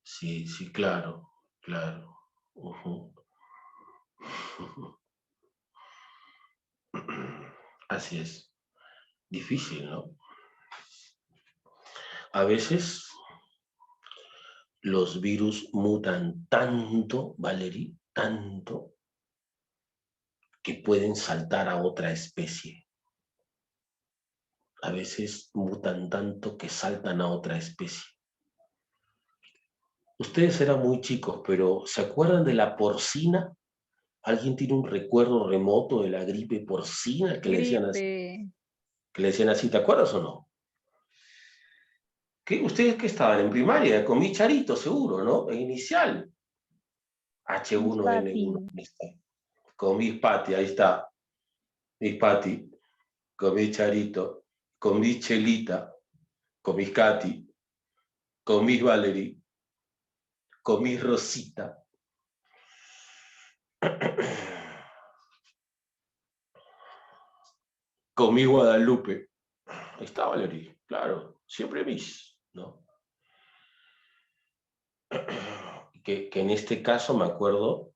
Sí, sí, claro, claro. Así es. Difícil, ¿no? A veces los virus mutan tanto, Valerie, tanto, que pueden saltar a otra especie. A veces mutan tanto que saltan a otra especie. Ustedes eran muy chicos, pero ¿se acuerdan de la porcina? ¿Alguien tiene un recuerdo remoto de la gripe porcina que le decían así? Que le decían así, ¿te acuerdas o no? ¿Ustedes qué estaban en primaria? Con mi Charito, seguro, ¿no? En inicial. H1N1. Con mis Pati, ahí está. Mis Pati. Con mi Charito. Con mi Chelita. Con mis Katy. Con mis Valerie. Con mis Rosita. Con mi Guadalupe. Ahí está Valerie, claro. Siempre mis, ¿no? Que en este caso, me acuerdo,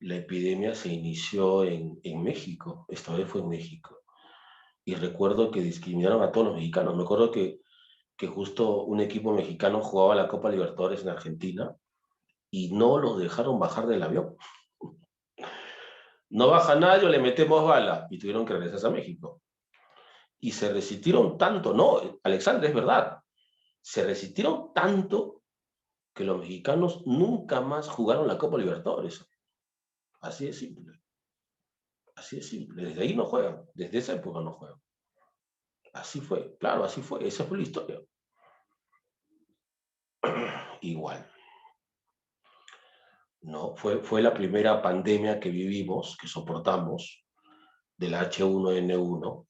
la epidemia se inició en México. Esta vez fue en México. Y recuerdo que discriminaron a todos los mexicanos. Me acuerdo que justo un equipo mexicano jugaba la Copa Libertadores en Argentina y no los dejaron bajar del avión. No baja nadie, le metemos bala. Y tuvieron que regresarse a México. Y se resistieron tanto, no, Alexandre, es verdad. Se resistieron tanto que los mexicanos nunca más jugaron la Copa Libertadores. Así de simple. Así de simple. Desde ahí no juegan. Desde esa época no juegan. Así fue. Claro, así fue. Esa fue la historia. Igual. ¿No? Fue la primera pandemia que vivimos, que soportamos, del H1N1.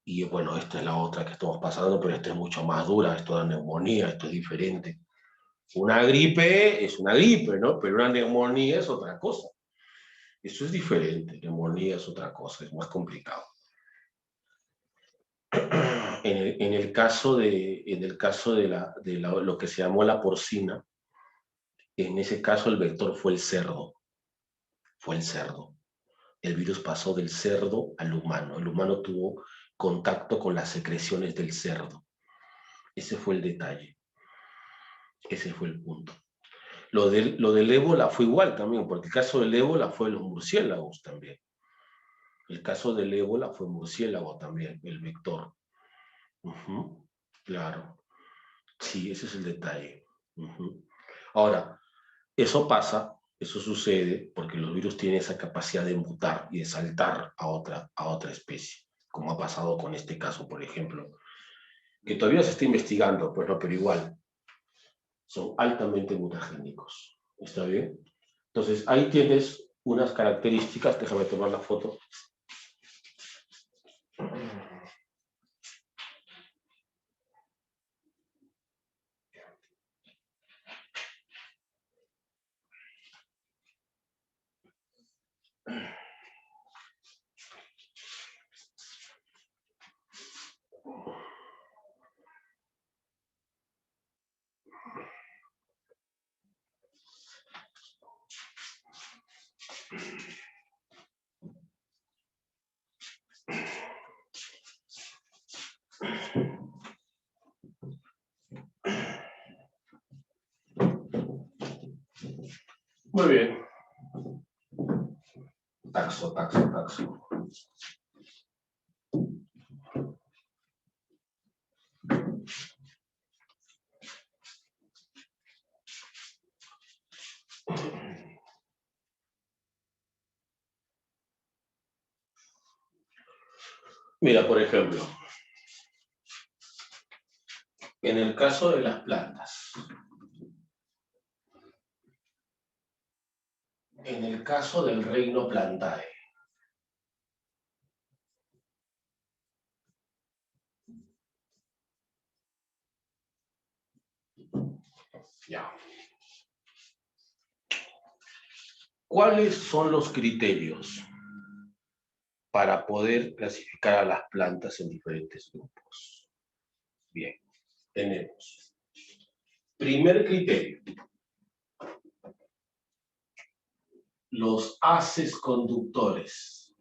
Y bueno, esta es la otra que estamos pasando, pero esta es mucho más dura, esto da neumonía, esto es diferente. Una gripe es una gripe, ¿no? Pero una neumonía es otra cosa. Eso es diferente, neumonía es otra cosa, es más complicado. En el caso de lo que se llamó la porcina, En ese caso el vector fue el cerdo. Fue el cerdo. El virus pasó del cerdo al humano. El humano tuvo contacto con las secreciones del cerdo. Ese fue el detalle. Ese fue el punto. Lo del ébola fue igual también, porque el caso del ébola fue los murciélagos también. El caso del ébola fue murciélago también, el vector. Claro. Sí, ese es el detalle. Ahora, eso pasa, eso sucede porque los virus tienen esa capacidad de mutar y de saltar a otra especie, como ha pasado con este caso, por ejemplo, que todavía se está investigando, pues no, pero igual, son altamente mutagénicos. ¿Está bien? Entonces, ahí tienes unas características, déjame tomar la foto. Muy bien. Taxo. Mira, por ejemplo, en el caso de las plantas, en el caso del reino Plantae, ya. ¿Cuáles son los criterios para poder clasificar a las plantas en diferentes grupos? Bien, tenemos. Primer criterio. Los haces conductores.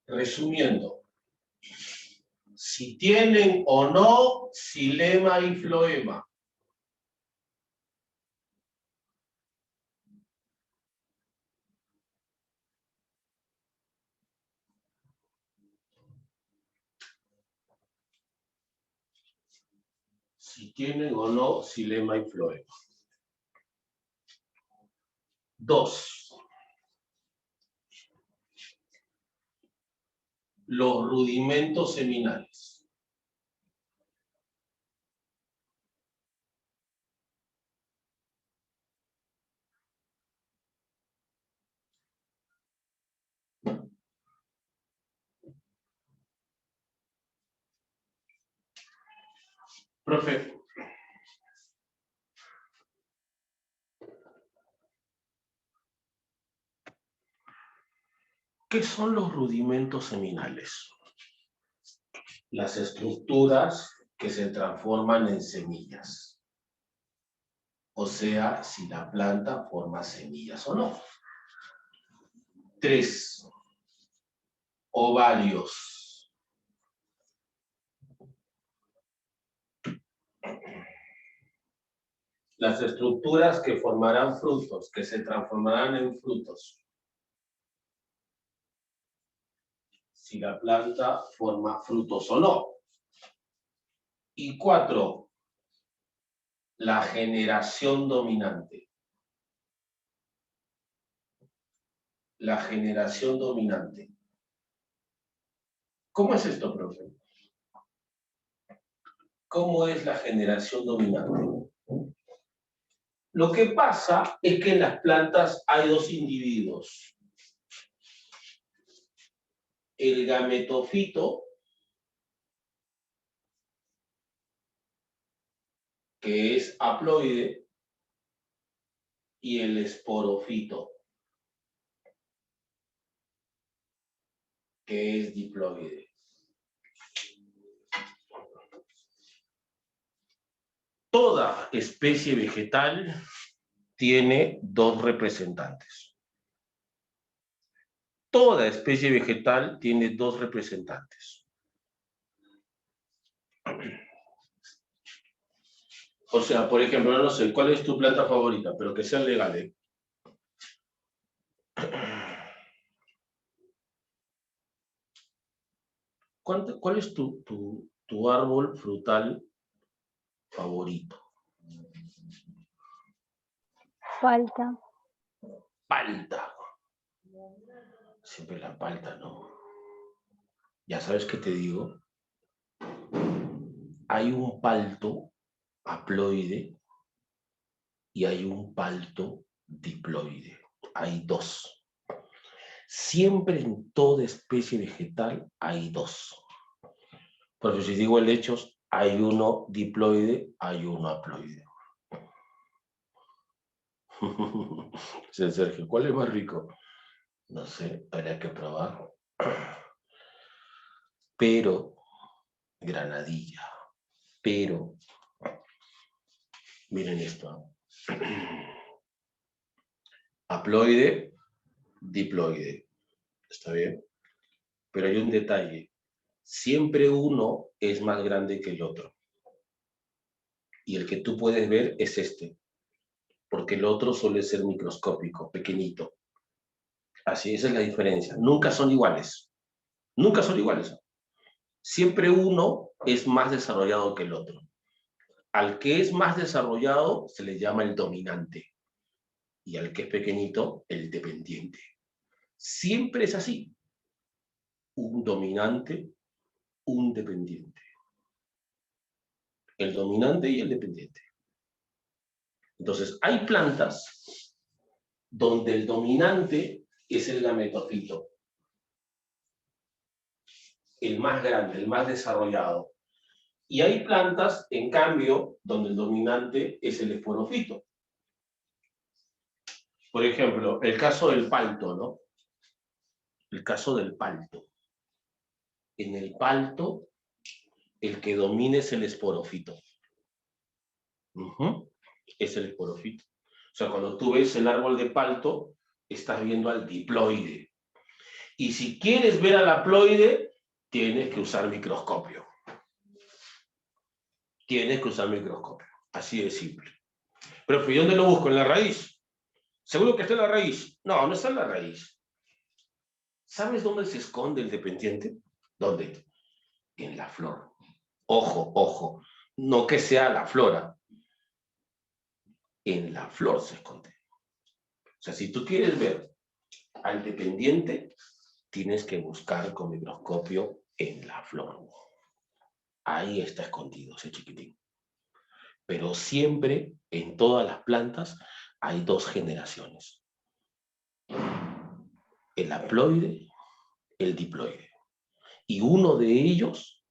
Resumiendo, si tienen o no xilema y floema. Si tienen o no xilema y floema. 2. Los rudimentos seminales. Profe, ¿qué son los rudimentos seminales? Las estructuras que se transforman en semillas. O sea, si la planta forma semillas o no. 3. Ovarios. Las estructuras que formarán frutos, que se transformarán en frutos. Si la planta forma frutos o no. Y 4. La generación dominante. La generación dominante. ¿Cómo es esto, profe? ¿Cómo es la generación dominante? Lo que pasa es que en las plantas hay dos individuos. El gametofito, que es haploide, y el esporofito, que es diploide. Toda especie vegetal tiene dos representantes. Toda especie vegetal tiene dos representantes. O sea, por ejemplo, no sé, ¿cuál es tu planta favorita? Pero que sea legal, ¿eh? ¿Cuál es tu árbol frutal favorito? Palta. Palta. Siempre la palta, ¿no? ¿Ya sabes qué te digo? Hay un palto haploide y hay un palto diploide. Hay dos. Siempre en toda especie vegetal hay dos. Porque si digo helechos, hay uno diploide, hay uno haploide. Sergio, ¿cuál es más rico? No sé, habría que probar. Pero, granadilla. Pero, miren esto. Haploide, diploide. ¿Está bien? Pero hay un detalle. Siempre uno es más grande que el otro. Y el que tú puedes ver es este. Porque el otro suele ser microscópico, pequeñito. Así, esa es la diferencia. Nunca son iguales. Nunca son iguales. Siempre uno es más desarrollado que el otro. Al que es más desarrollado se le llama el dominante. Y al que es pequeñito, el dependiente. Siempre es así. Un dominante, un dependiente. El dominante y el dependiente. Entonces, hay plantas donde el dominante es el gametofito, el más grande, el más desarrollado. Y hay plantas, en cambio, donde el dominante es el esporofito. Por ejemplo, el caso del palto, ¿no? El caso del palto. En el palto, el que domina es el esporofito. Es el esporofito. O sea, cuando tú ves el árbol de palto, estás viendo al diploide. Y si quieres ver al haploide, tienes que usar microscopio. Tienes que usar microscopio. Así de simple. Pero ¿y dónde lo busco? ¿En la raíz? ¿Seguro que está en la raíz? No, no está en la raíz. ¿Sabes dónde se esconde el dependiente? ¿Dónde? En la flor. Ojo, ojo. No que sea la flora. En la flor se esconde. O sea, si tú quieres ver al dependiente, tienes que buscar con microscopio en la flor. Ahí está escondido ese chiquitín. Pero siempre, en todas las plantas, hay dos generaciones. El haploide, el diploide. Y uno de ellos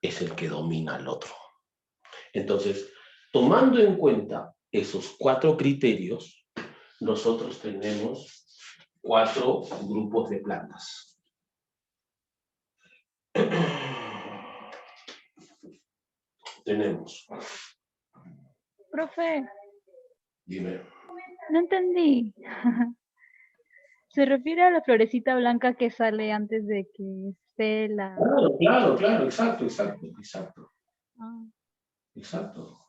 es el que domina al otro. Entonces, tomando en cuenta esos 4 criterios, nosotros tenemos 4 grupos de plantas. Tenemos. Profe. Dime. No entendí. ¿Se refiere a la florecita blanca que sale antes de que esté la... Claro, exacto. Ah. Exacto.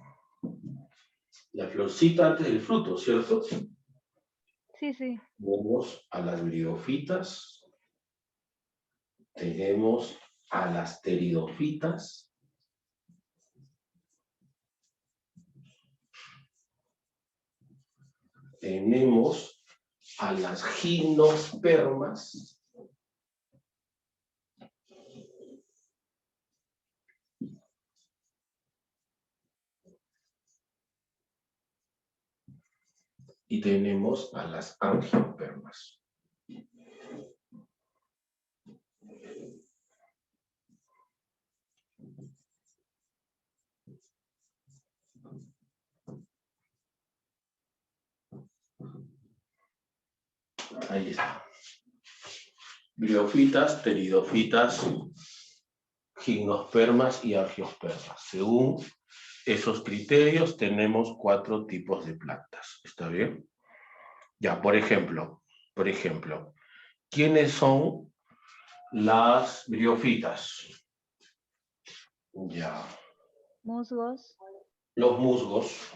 La florcita antes del fruto, ¿cierto? Sí. Tenemos a las bridofitas, tenemos a las pteridofitas, tenemos a las gimnospermas, y tenemos a las angiospermas. Ahí está. Briofitas, pteridofitas, gimnospermas y angiospermas, según esos criterios tenemos 4 tipos de plantas. ¿Está bien? Ya, por ejemplo, ¿quiénes son las briofitas? Ya. Musgos. Los musgos.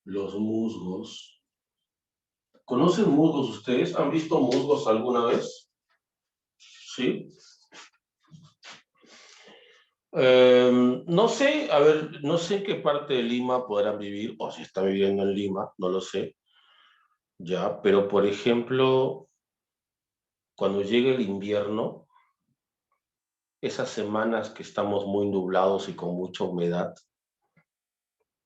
Los musgos. ¿Conocen musgos ustedes? ¿Han visto musgos alguna vez? ¿Sí? No sé, a ver, no sé en qué parte de Lima podrán vivir, o si están viviendo en Lima, no lo sé. Ya, pero por ejemplo, cuando llegue el invierno, esas semanas que estamos muy nublados y con mucha humedad,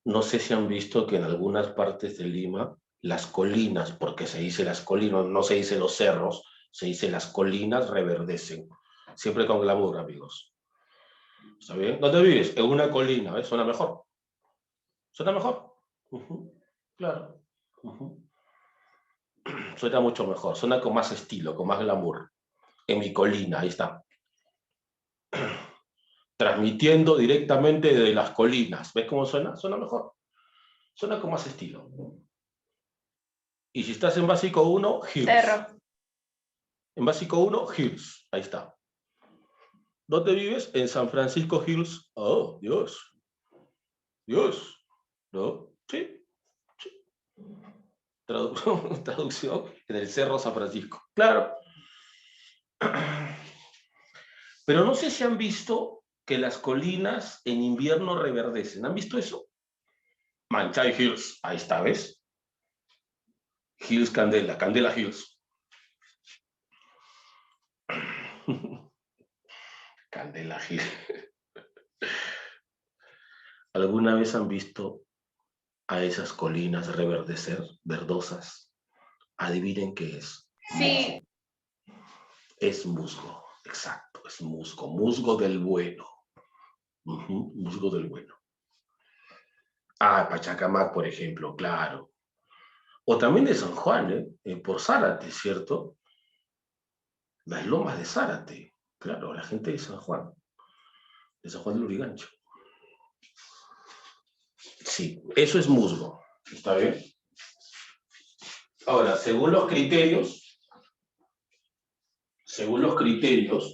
no sé si han visto que en algunas partes de Lima, las colinas, porque se dice las colinas, no se dice los cerros, se dice las colinas reverdecen. Siempre con glamour, amigos. ¿Está bien? ¿Dónde vives? En una colina, ¿ves? Suena mejor. Suena mejor. Claro. Suena mucho mejor. Suena con más estilo, con más glamour. En mi colina, ahí está. Transmitiendo directamente de las colinas. ¿Ves cómo suena? Suena mejor. Suena con más estilo. Y si estás en básico 1, Hills. Cerro. En básico 1, Hills. Ahí está. ¿Dónde vives? En San Francisco Hills. Oh, Dios. Dios. ¿No? Sí. Sí. Traducción en el Cerro San Francisco. Claro. Pero no sé si han visto que las colinas en invierno reverdecen. ¿Han visto eso? Manchay Hills. Ahí está, ¿ves? Hills Candela. Candela Hills. Candela Hills. ¿Alguna vez han visto a esas colinas reverdecer, verdosas? Adivinen qué es. Sí. Es musgo, exacto, es musgo, musgo del bueno. Musgo del bueno. Ah, Pachacamac, por ejemplo, claro. O también de San Juan, por Zárate, ¿cierto? Las lomas de Zárate, claro, la gente de San Juan del Lurigancho. Sí, eso es musgo, ¿está bien? Ahora, según los criterios,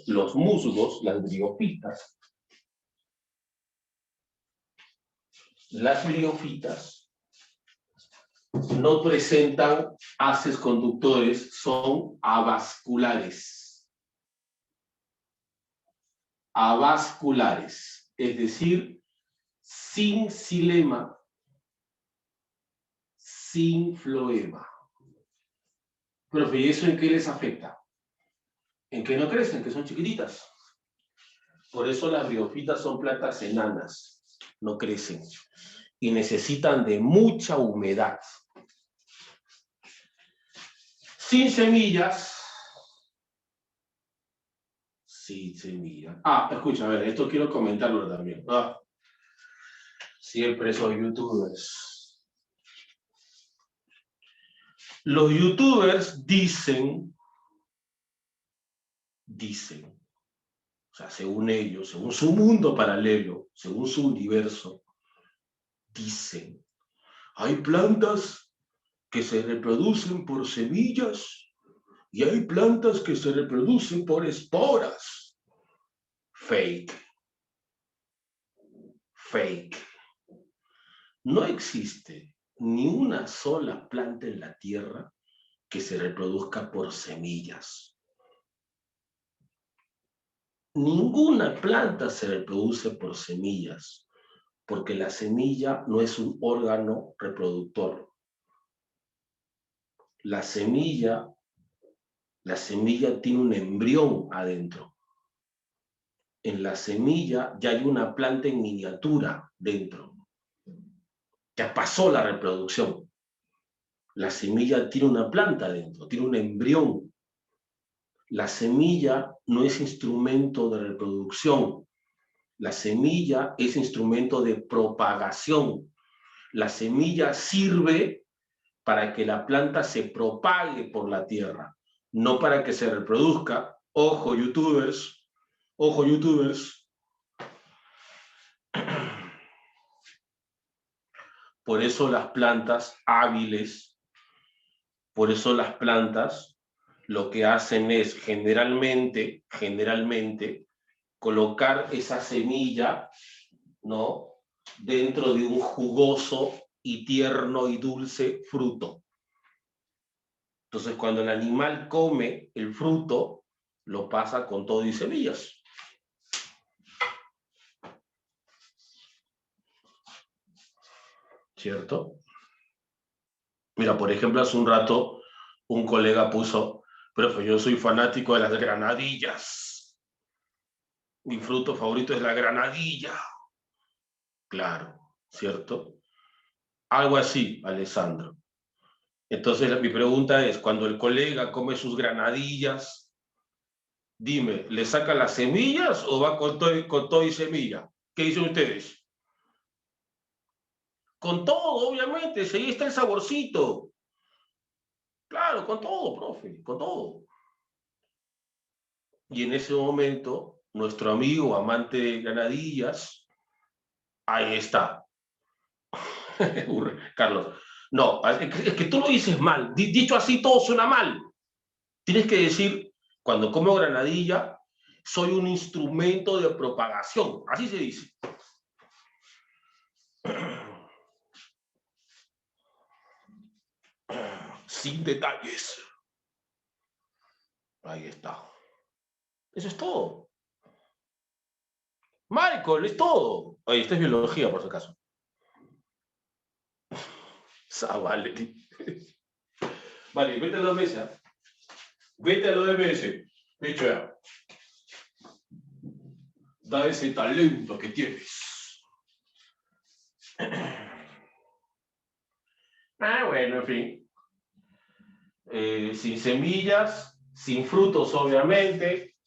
los musgos, las briofitas, no presentan haces conductores, son avasculares. Avasculares, es decir, sin xilema, sin floema. Profe, ¿y eso en qué les afecta? En que no crecen, que son chiquititas. Por eso las briofitas son plantas enanas, no crecen y necesitan de mucha humedad. Sin semillas. Sin semillas. Ah, escucha, a ver, esto quiero comentarlo también. Siempre soy youtubers. Los youtubers dicen, o sea, según ellos, según su mundo paralelo, según su universo, dicen, hay plantas que se reproducen por semillas y hay plantas que se reproducen por esporas. Fake. Fake. No existe ni una sola planta en la Tierra que se reproduzca por semillas. Ninguna planta se reproduce por semillas, porque la semilla no es un órgano reproductor. La semilla tiene un embrión adentro. En la semilla ya hay una planta en miniatura dentro. Ya pasó la reproducción. La semilla tiene una planta dentro, tiene un embrión. La semilla no es instrumento de reproducción. La semilla es instrumento de propagación. La semilla sirve para que la planta se propague por la tierra, no para que se reproduzca. Ojo, youtubers, Por eso las plantas hábiles, por eso las plantas lo que hacen es generalmente, colocar esa semilla, ¿no?, dentro de un jugoso y tierno y dulce fruto. Entonces, cuando el animal come el fruto, lo pasa con todo y semillas. ¿Cierto? Mira, por ejemplo, hace un rato un colega puso, profe, yo soy fanático de las granadillas. Mi fruto favorito es la granadilla. Claro, ¿cierto? Algo así, Alessandro. Entonces, mi pregunta es, cuando el colega come sus granadillas, dime, ¿le saca las semillas o va con todo y semilla? ¿Qué dicen ustedes? Con todo, obviamente, si ahí está el saborcito. Claro, con todo, profe, con todo. Y en ese momento, nuestro amigo amante de granadillas, ahí está. Carlos, no, es que tú lo dices mal. Dicho así, todo suena mal. Tienes que decir, cuando como granadilla, soy un instrumento de propagación. Así se dice. Sin detalles. Ahí está. Eso es todo. Michael, es todo. Oye, esta es biología, por si acaso. Vale. Vale, vete a la mesa. Vete a lo de MS. Dicho ya. Da ese talento que tienes. Bueno, en fin. Sin semillas, sin frutos, obviamente.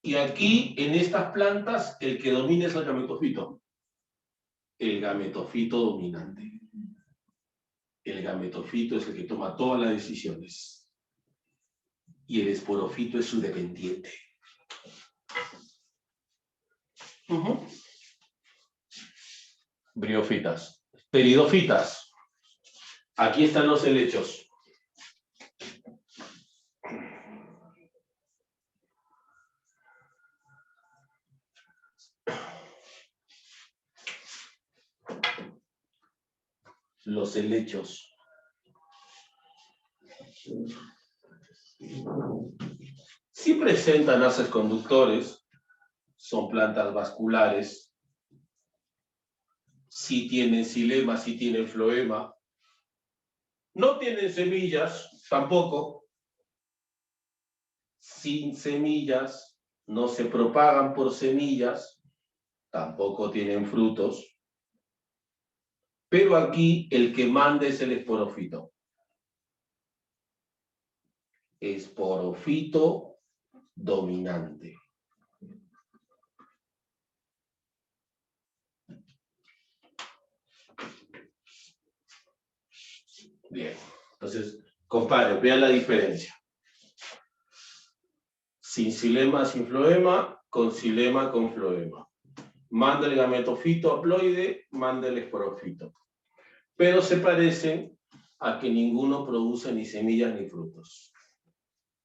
Y aquí, en estas plantas, el que domina es el gametofito. El gametofito dominante. El gametofito es el que toma todas las decisiones. Y el esporofito es su dependiente. Briofitas. Pteridofitas. Aquí están los helechos. Los helechos. Sí presentan haces conductores, son plantas vasculares, sí tienen xilema, sí tienen floema, no tienen semillas tampoco, sin semillas, no se propagan por semillas, tampoco tienen frutos, pero aquí el que manda es el esporofito. Esporofito dominante. Bien, entonces, compadre, vean la diferencia. Sin xilema, sin floema, con xilema, con floema. Manda el gametofito haploide, manda el esporofito. Pero se parecen a que ninguno produce ni semillas ni frutos.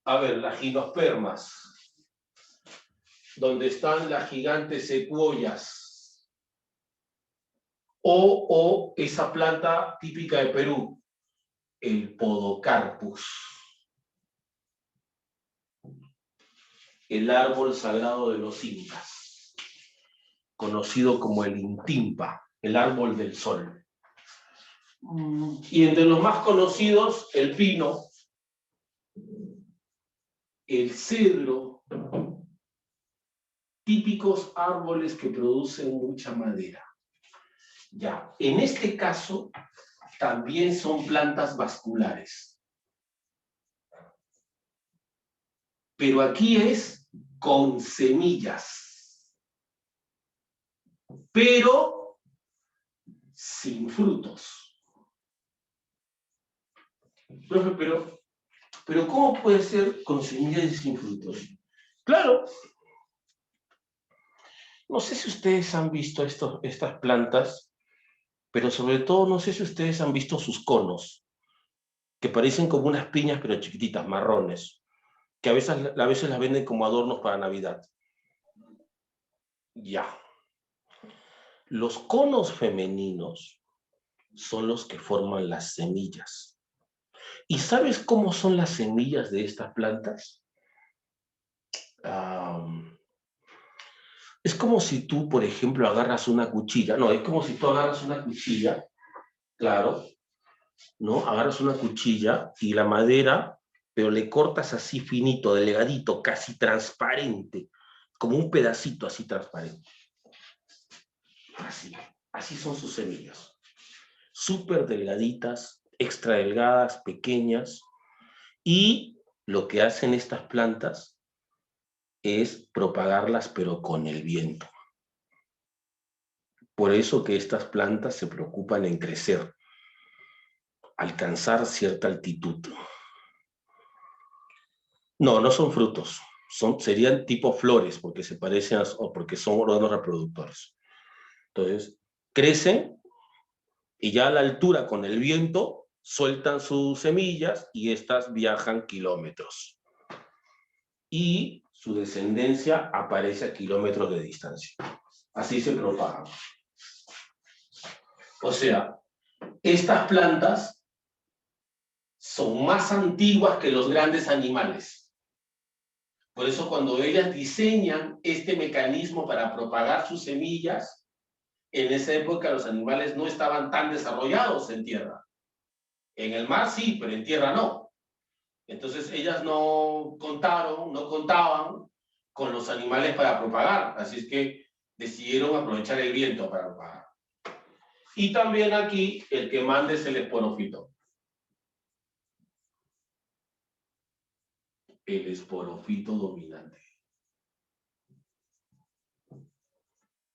A ver, las gimnospermas, donde están las gigantes secuoyas, o esa planta típica de Perú, el podocarpus, el árbol sagrado de los incas, conocido como el intimpa, el árbol del sol. Y entre los más conocidos, el pino, el cedro, típicos árboles que producen mucha madera. Ya, en este caso, también son plantas vasculares. Pero aquí es con semillas, pero sin frutos. Profe, pero ¿cómo puede ser con semillas y sin frutos? Claro, No sé si ustedes han visto estas plantas, pero sobre todo no sé si ustedes han visto sus conos, que parecen como unas piñas, pero chiquititas, marrones, que a veces las venden como adornos para Navidad. Ya. Los conos femeninos son los que forman las semillas. ¿Y sabes cómo son las semillas de estas plantas? Es como si tú, por ejemplo, agarras una cuchilla. No, es como si tú agarras una cuchilla, claro, ¿no? Agarras una cuchilla y la madera, pero le cortas así finito, delgadito, casi transparente, como un pedacito así transparente. Así, así son sus semillas. Súper delgaditas, extra delgadas, pequeñas. Y lo que hacen estas plantas es propagarlas, pero con el viento. Por eso que estas plantas se preocupan en crecer, alcanzar cierta altitud. No, no son frutos, serían tipo flores, porque se parecen o porque son órganos reproductores. Entonces, crecen y ya a la altura con el viento sueltan sus semillas y estas viajan kilómetros. Y su descendencia aparece a kilómetros de distancia. Así se propagan. O sea, estas plantas son más antiguas que los grandes animales. Por eso cuando ellas diseñan este mecanismo para propagar sus semillas, en esa época los animales no estaban tan desarrollados en tierra. En el mar sí, pero en tierra no. Entonces ellas no contaban con los animales para propagar. Así es que decidieron aprovechar el viento para propagar. Y también aquí el que manda es el esporofito. El esporofito dominante.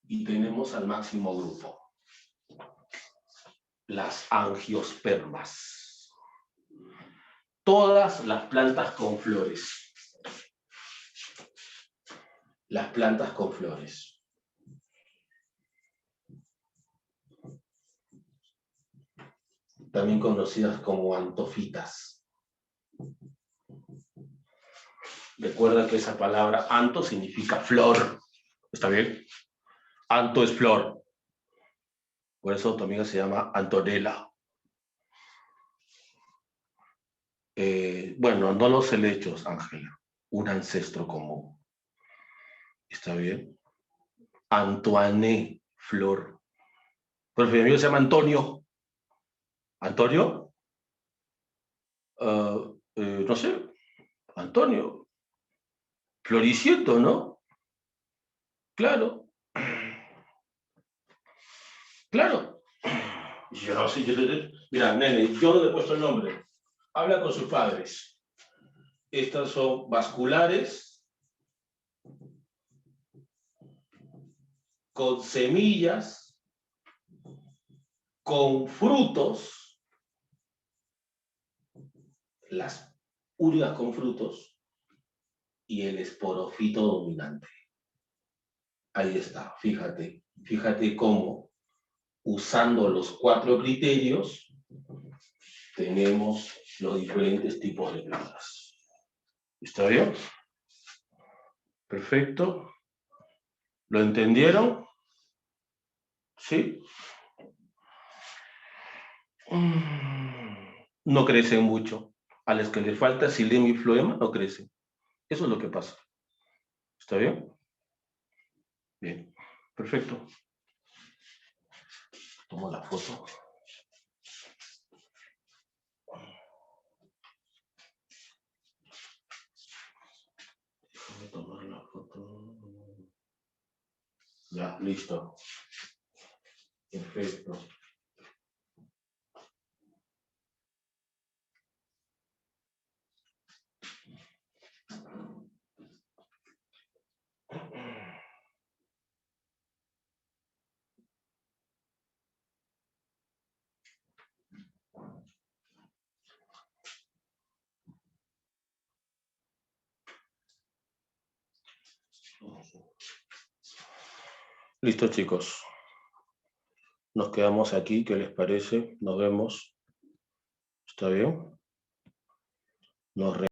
Y tenemos al máximo grupo, las angiospermas. Todas las plantas con flores. Las plantas con flores. También conocidas como antofitas. Recuerda que esa palabra anto significa flor. ¿Está bien? Anto es flor. Por eso tu amiga se llama Antonella. Bueno, no los helechos, Ángela. Un ancestro común. ¿Está bien? Antoine, flor. Pero mi amigo se llama Antonio. ¿Antonio? No sé. Antonio. Floriciento, ¿no? Claro. Claro. Mira, nene, yo no le he puesto el nombre. Habla con sus padres. Estas son vasculares, con semillas, con frutos, las únicas con frutos, y el esporofito dominante. Ahí está, fíjate cómo, usando los 4 criterios, tenemos los diferentes tipos de plantas. ¿Está bien? Perfecto. ¿Lo entendieron? ¿Sí? No crecen mucho. A las que les falta xilema y floema no crecen. Eso es lo que pasa. ¿Está bien? Bien. Perfecto. Tomo la foto. Déjame tomar la foto. Ya, listo. Perfecto. Listo, chicos. Nos quedamos aquí, ¿qué les parece? Nos vemos. ¿Está bien? Nos